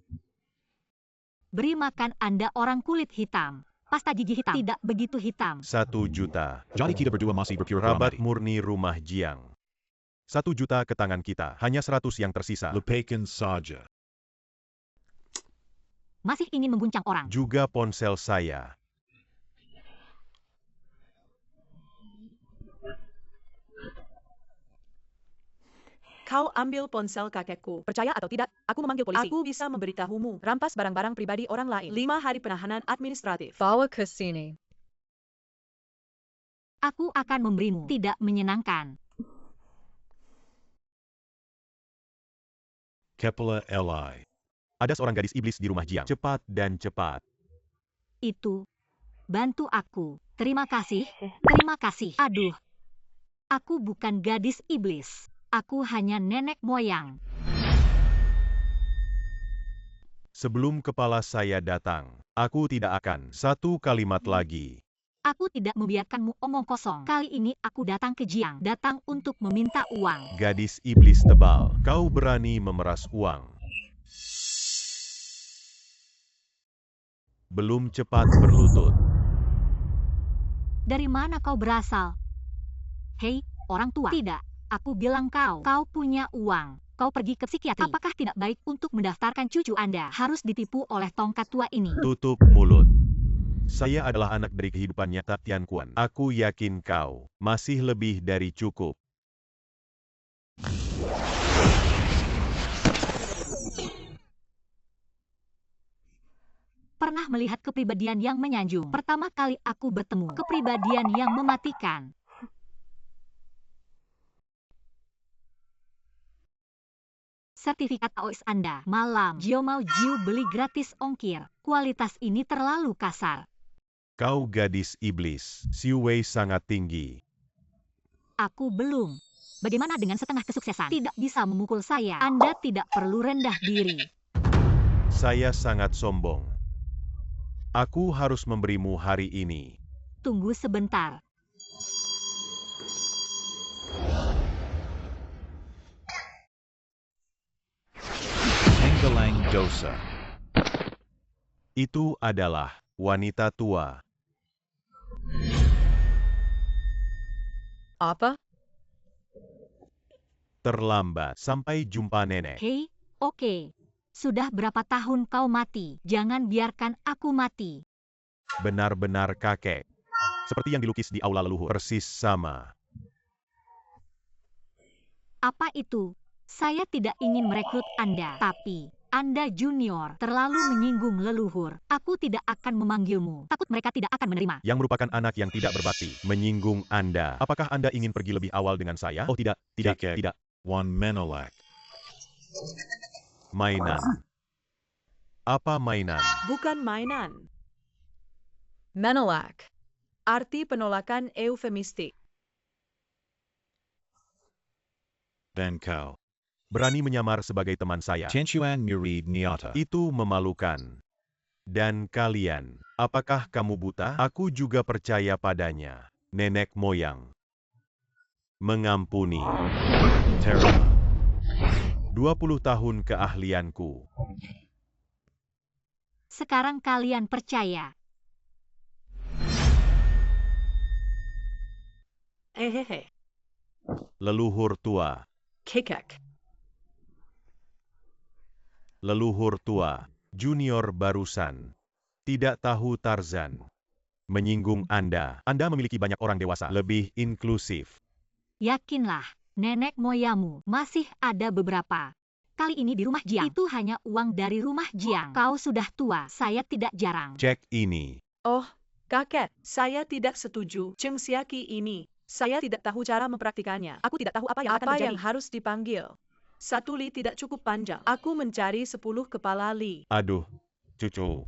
Beri makan Anda orang kulit hitam. Pasta gigi hitam. Tidak begitu hitam. 1 juta. Jadi kita berdua masih berpura-pura Rabat mati. murni rumah Jiang. 1 juta ke tangan kita. Hanya 100 yang tersisa. Lepaskan saja. Masih ingin mengguncang orang. Juga ponsel saya. Kau ambil ponsel kakekku. Percaya atau tidak, aku memanggil polisi. Aku bisa memberitahumu. Rampas barang-barang pribadi orang lain. 5 hari penahanan administratif. Bawa ke sini. Aku akan memberimu. Tidak menyenangkan. Kepala Li. Ada seorang gadis iblis di rumah Jiang. Cepat dan cepat. Itu. Bantu aku. Terima kasih. Terima kasih. Aduh. Aku bukan gadis iblis. Aku hanya nenek moyang. Sebelum kepala saya datang, aku tidak akan. 1 kalimat lagi. Aku tidak membiarkanmu omong kosong. Kali ini aku datang ke Jiang. Datang untuk meminta uang. Gadis iblis tebal, kau berani memeras uang. Belum cepat berlutut. Dari mana kau berasal? Hei, orang tua. Tidak. Aku bilang kau punya uang. Kau pergi ke psikiatri. Apakah tidak baik untuk mendaftarkan cucu Anda? Harus ditipu oleh tongkat tua ini. Tutup mulut. Saya adalah anak dari kehidupan nyata Tian Kuan. Aku yakin kau masih lebih dari cukup. Pernah melihat kepribadian yang menyanjung. Pertama kali aku bertemu kepribadian yang mematikan. Sertifikat AOS Anda. Malam. Jio mau Jiu beli gratis ongkir. Kualitas ini terlalu kasar. Kau gadis iblis. Siu Wei sangat tinggi. Aku belum. Bagaimana dengan setengah kesuksesan? Tidak bisa memukul saya. Anda tidak perlu rendah diri. Saya sangat sombong. Aku harus memberimu hari ini. Tunggu sebentar. Tenggelang dosa. Itu adalah wanita tua. Apa? Terlambat. Sampai jumpa nenek. Hei, oke. Sudah berapa tahun kau mati? Jangan biarkan aku mati. Benar-benar kakek. Seperti yang dilukis di aula leluhur. Persis sama. Apa itu? Saya tidak ingin merekrut Anda, tapi Anda junior terlalu menyinggung leluhur. Aku tidak akan memanggilmu. Takut mereka tidak akan menerima. Yang merupakan anak yang tidak berbakti, menyinggung Anda. Apakah Anda ingin pergi lebih awal dengan saya? Oh tidak, Kekek. tidak. One Menelek. Mainan. Apa mainan? Bukan mainan. Menelak. Arti penolakan eufemistik. Van Kau. Berani menyamar sebagai teman saya. Chenchuan Murid Niata. Itu memalukan. Dan kalian, apakah kamu buta? Aku juga percaya padanya. Nenek moyang. Mengampuni. Terra. 20 tahun keahlianku. Sekarang kalian percaya. Hehehe. Leluhur tua. Kekek. Leluhur tua. Junior barusan. Tidak tahu Tarzan. Menyinggung Anda. Anda memiliki banyak orang dewasa. Lebih inklusif. Yakinlah, nenek moyangmu masih ada beberapa. Kali ini di rumah Jiang. Itu hanya uang dari rumah Jiang. Kau sudah tua, saya tidak jarang. Cek ini. Oh, kakek, saya tidak setuju. Cheng Siaki ini. Saya tidak tahu cara mempraktikannya. Aku tidak tahu apa yang akan terjadi. Apa yang harus dipanggil? Satu li tidak cukup panjang. Aku mencari 10 kepala li. Aduh, cucu.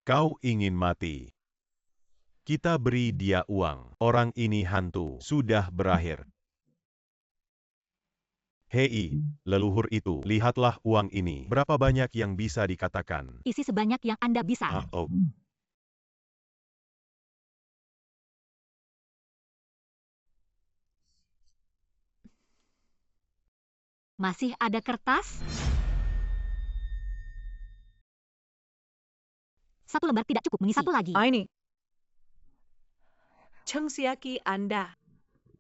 Kau ingin mati. Kita beri dia uang. Orang ini hantu. Sudah berakhir. Hei, leluhur itu, lihatlah uang ini. Berapa banyak yang bisa dikatakan? Isi sebanyak yang Anda bisa. Oh. Masih ada kertas? Satu lembar tidak cukup mengisi. Satu lagi. Ini. Cheng Siaki Anda.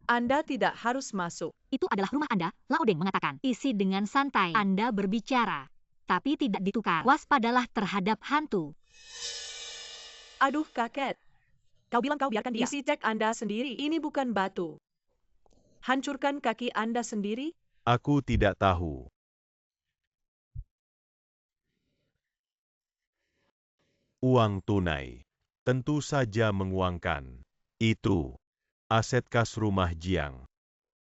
Anda tidak harus masuk. Itu adalah rumah Anda, Laodeng mengatakan. Isi dengan santai. Anda berbicara. Tapi tidak ditukar. Waspadalah terhadap hantu. Aduh kakek. Kau bilang kau biarkan dia. Isi cek Anda sendiri. Ini bukan batu. Hancurkan kaki Anda sendiri. Aku tidak tahu. Uang tunai. Tentu saja menguangkan. Itu. Aset kas rumah Jiang.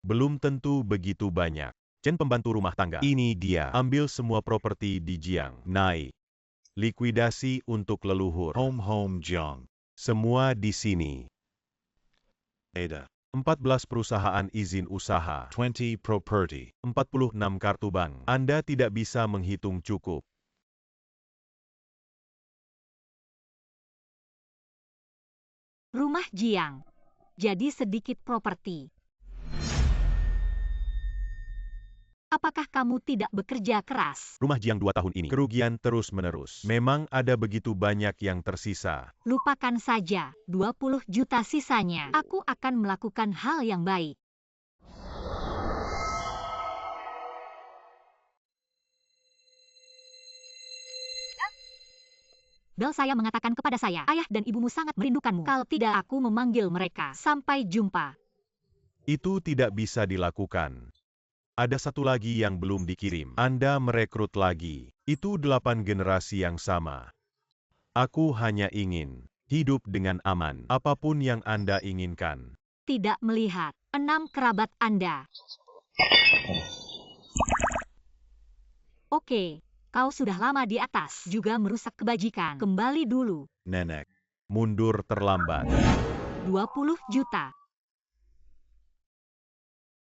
Belum tentu begitu banyak. Chen pembantu rumah tangga. Ini dia. Ambil semua properti di Jiang. Naik. Likuidasi untuk leluhur. Home Jiang. Semua di sini. Ada. 14 perusahaan izin usaha. 20 property. 46 kartu bank. Anda tidak bisa menghitung cukup. Rumah Jiang. Jadi sedikit properti. Apakah kamu tidak bekerja keras? Rumah Jiang 2 tahun ini. Kerugian terus-menerus. Memang ada begitu banyak yang tersisa. Lupakan saja, 20 juta sisanya. Aku akan melakukan hal yang baik. Bel saya mengatakan kepada saya, ayah dan ibumu sangat merindukanmu. Kalau tidak, aku memanggil mereka. Sampai jumpa. Itu tidak bisa dilakukan. Ada satu lagi yang belum dikirim. Anda merekrut lagi. Itu 8 generasi yang sama. Aku hanya ingin hidup dengan aman. Apapun yang Anda inginkan. Tidak melihat 6 kerabat Anda. Oke, kau sudah lama di atas. Juga merusak kebajikan. Kembali dulu. Nenek. Mundur terlambat. 20 juta.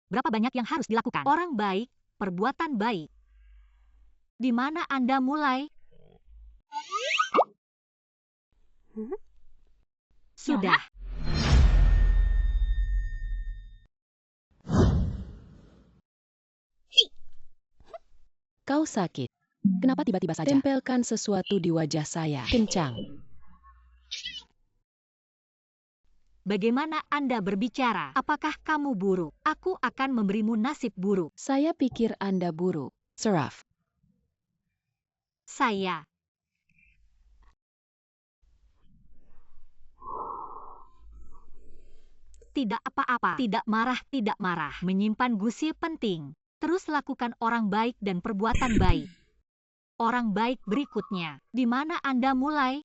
Berapa banyak yang harus dilakukan? Orang baik, perbuatan baik. Di mana Anda mulai? Sudah. Kau sakit. Kenapa tiba-tiba saja? Tempelkan sesuatu di wajah saya. Kencang. Bagaimana Anda berbicara? Apakah kamu buruk? Aku akan memberimu nasib buruk. Saya pikir Anda buruk. Seraf. Saya. Tidak apa-apa. Tidak marah, tidak marah. Menyimpan gusi penting. Terus lakukan orang baik dan perbuatan baik. Orang baik berikutnya, di mana Anda mulai?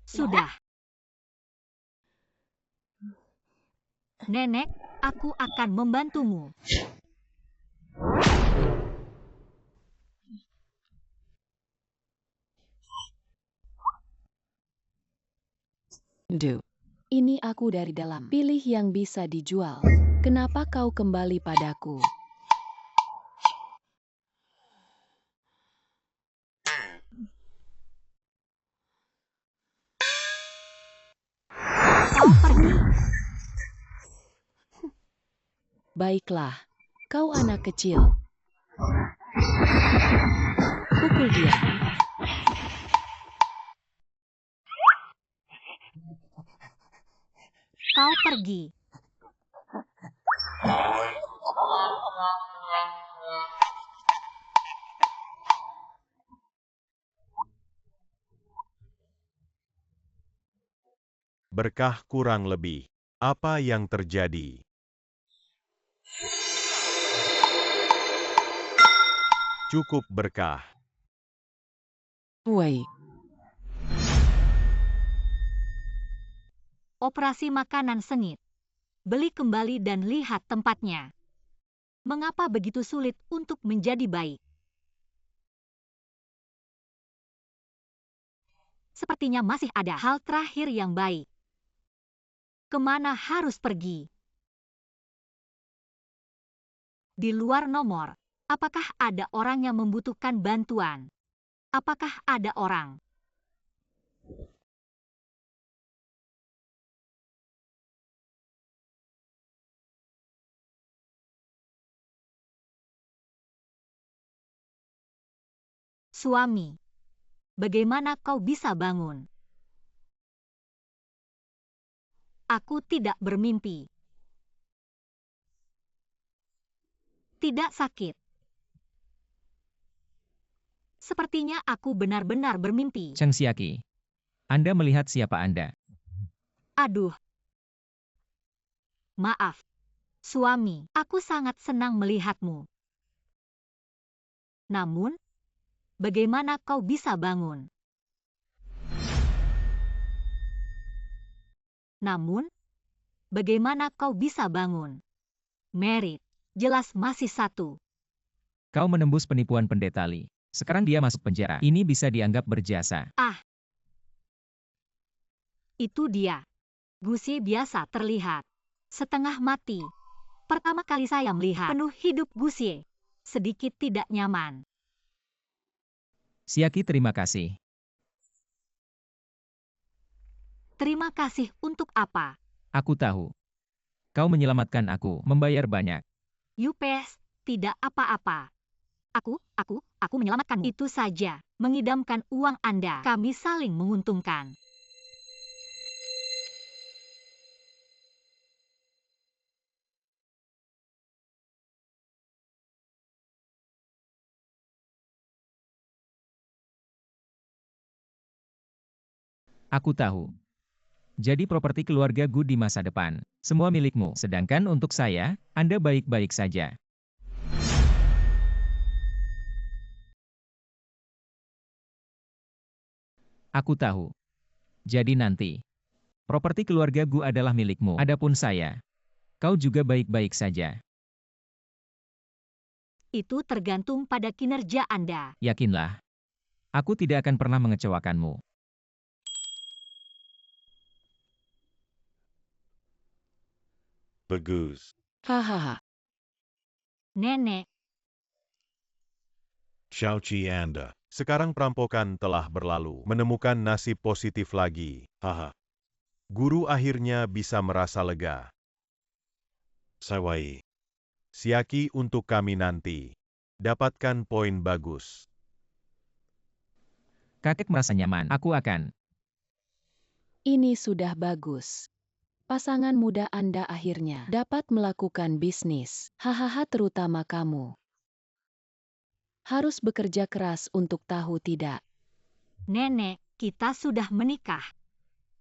Sudah. Nenek, aku akan membantumu. Ini aku dari dalam. Pilih yang bisa dijual. Kenapa kau kembali padaku? Kau pergi. Baiklah, kau anak kecil. Pukul dia. Kau pergi. Berkah kurang lebih. Apa yang terjadi? Cukup berkah. Woi, Operasi makanan sengit. Beli kembali dan lihat tempatnya. Mengapa begitu sulit untuk menjadi baik? Sepertinya masih ada hal terakhir yang baik. Kemana harus pergi? Di luar nomor, apakah ada orang yang membutuhkan bantuan? Apakah ada orang? Suami, bagaimana kau bisa bangun? Aku tidak bermimpi. Tidak sakit. Sepertinya aku benar-benar bermimpi. Cheng Xiaqi, Anda melihat siapa Anda? Aduh. Maaf. Suami, aku sangat senang melihatmu. Namun, bagaimana kau bisa bangun? Namun, bagaimana kau bisa bangun? Merit, jelas masih satu. Kau menembus penipuan pendeta Li. Sekarang dia masuk penjara. Ini bisa dianggap berjasa. Ah. Itu dia. Gusi biasa terlihat. Setengah mati. Pertama kali saya melihat penuh hidup Gusi. Sedikit tidak nyaman. Xiaqi, terima kasih. Terima kasih untuk apa? Aku tahu. Kau menyelamatkan aku, membayar banyak. Yupes, tidak apa-apa. Aku menyelamatkanmu. Itu saja, mengidamkan uang Anda. Kami saling menguntungkan. Aku tahu. Jadi properti keluarga Gu di masa depan, semua milikmu. Sedangkan untuk saya, Anda baik-baik saja. Aku tahu. Jadi nanti, properti keluarga Gu adalah milikmu. Adapun saya, kau juga baik-baik saja. Itu tergantung pada kinerja Anda. Yakinlah. Aku tidak akan pernah mengecewakanmu. Bagus. Hahaha. Nenek, Xiaoqi Anda. Sekarang perampokan telah berlalu. Menemukan nasib positif lagi. Haha. Guru akhirnya bisa merasa lega. Saiwai. Xiaqi untuk kami nanti. Dapatkan poin bagus. Kakek merasa nyaman. Aku akan. Ini sudah bagus. Pasangan muda Anda akhirnya dapat melakukan bisnis. Hahaha, terutama kamu. Harus bekerja keras untuk tahu tidak. Nenek, kita sudah menikah.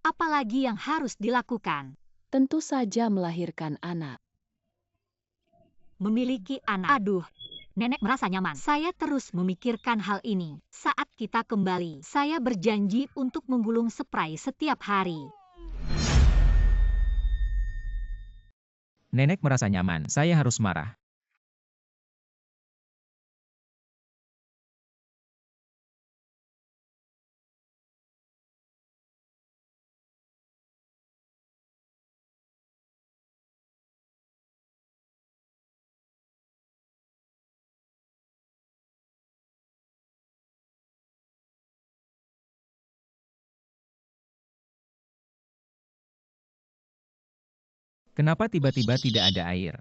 Apalagi yang harus dilakukan? Tentu saja melahirkan anak. Memiliki anak. Aduh, nenek merasa nyaman. Saya terus memikirkan hal ini. Saat kita kembali, saya berjanji untuk menggulung spray setiap hari. Nenek merasa nyaman. Saya harus marah. Kenapa tiba-tiba tidak ada air?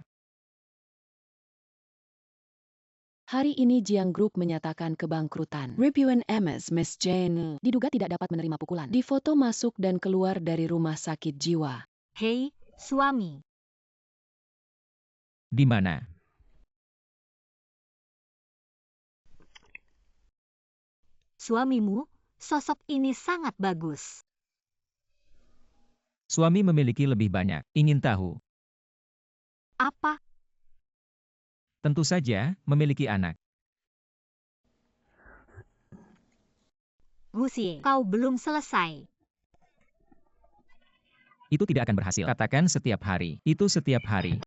Hari ini Jiang Group menyatakan kebangkrutan. Ribuan MS Miss Jane diduga tidak dapat menerima pukulan. Difoto masuk dan keluar dari rumah sakit jiwa. Hei, suami. Di mana? Suamimu, sosok ini sangat bagus. Suami memiliki lebih banyak. Ingin tahu? Apa? Tentu saja, memiliki anak. Gusie, kau belum selesai. Itu tidak akan berhasil. Katakan setiap hari. Itu setiap hari.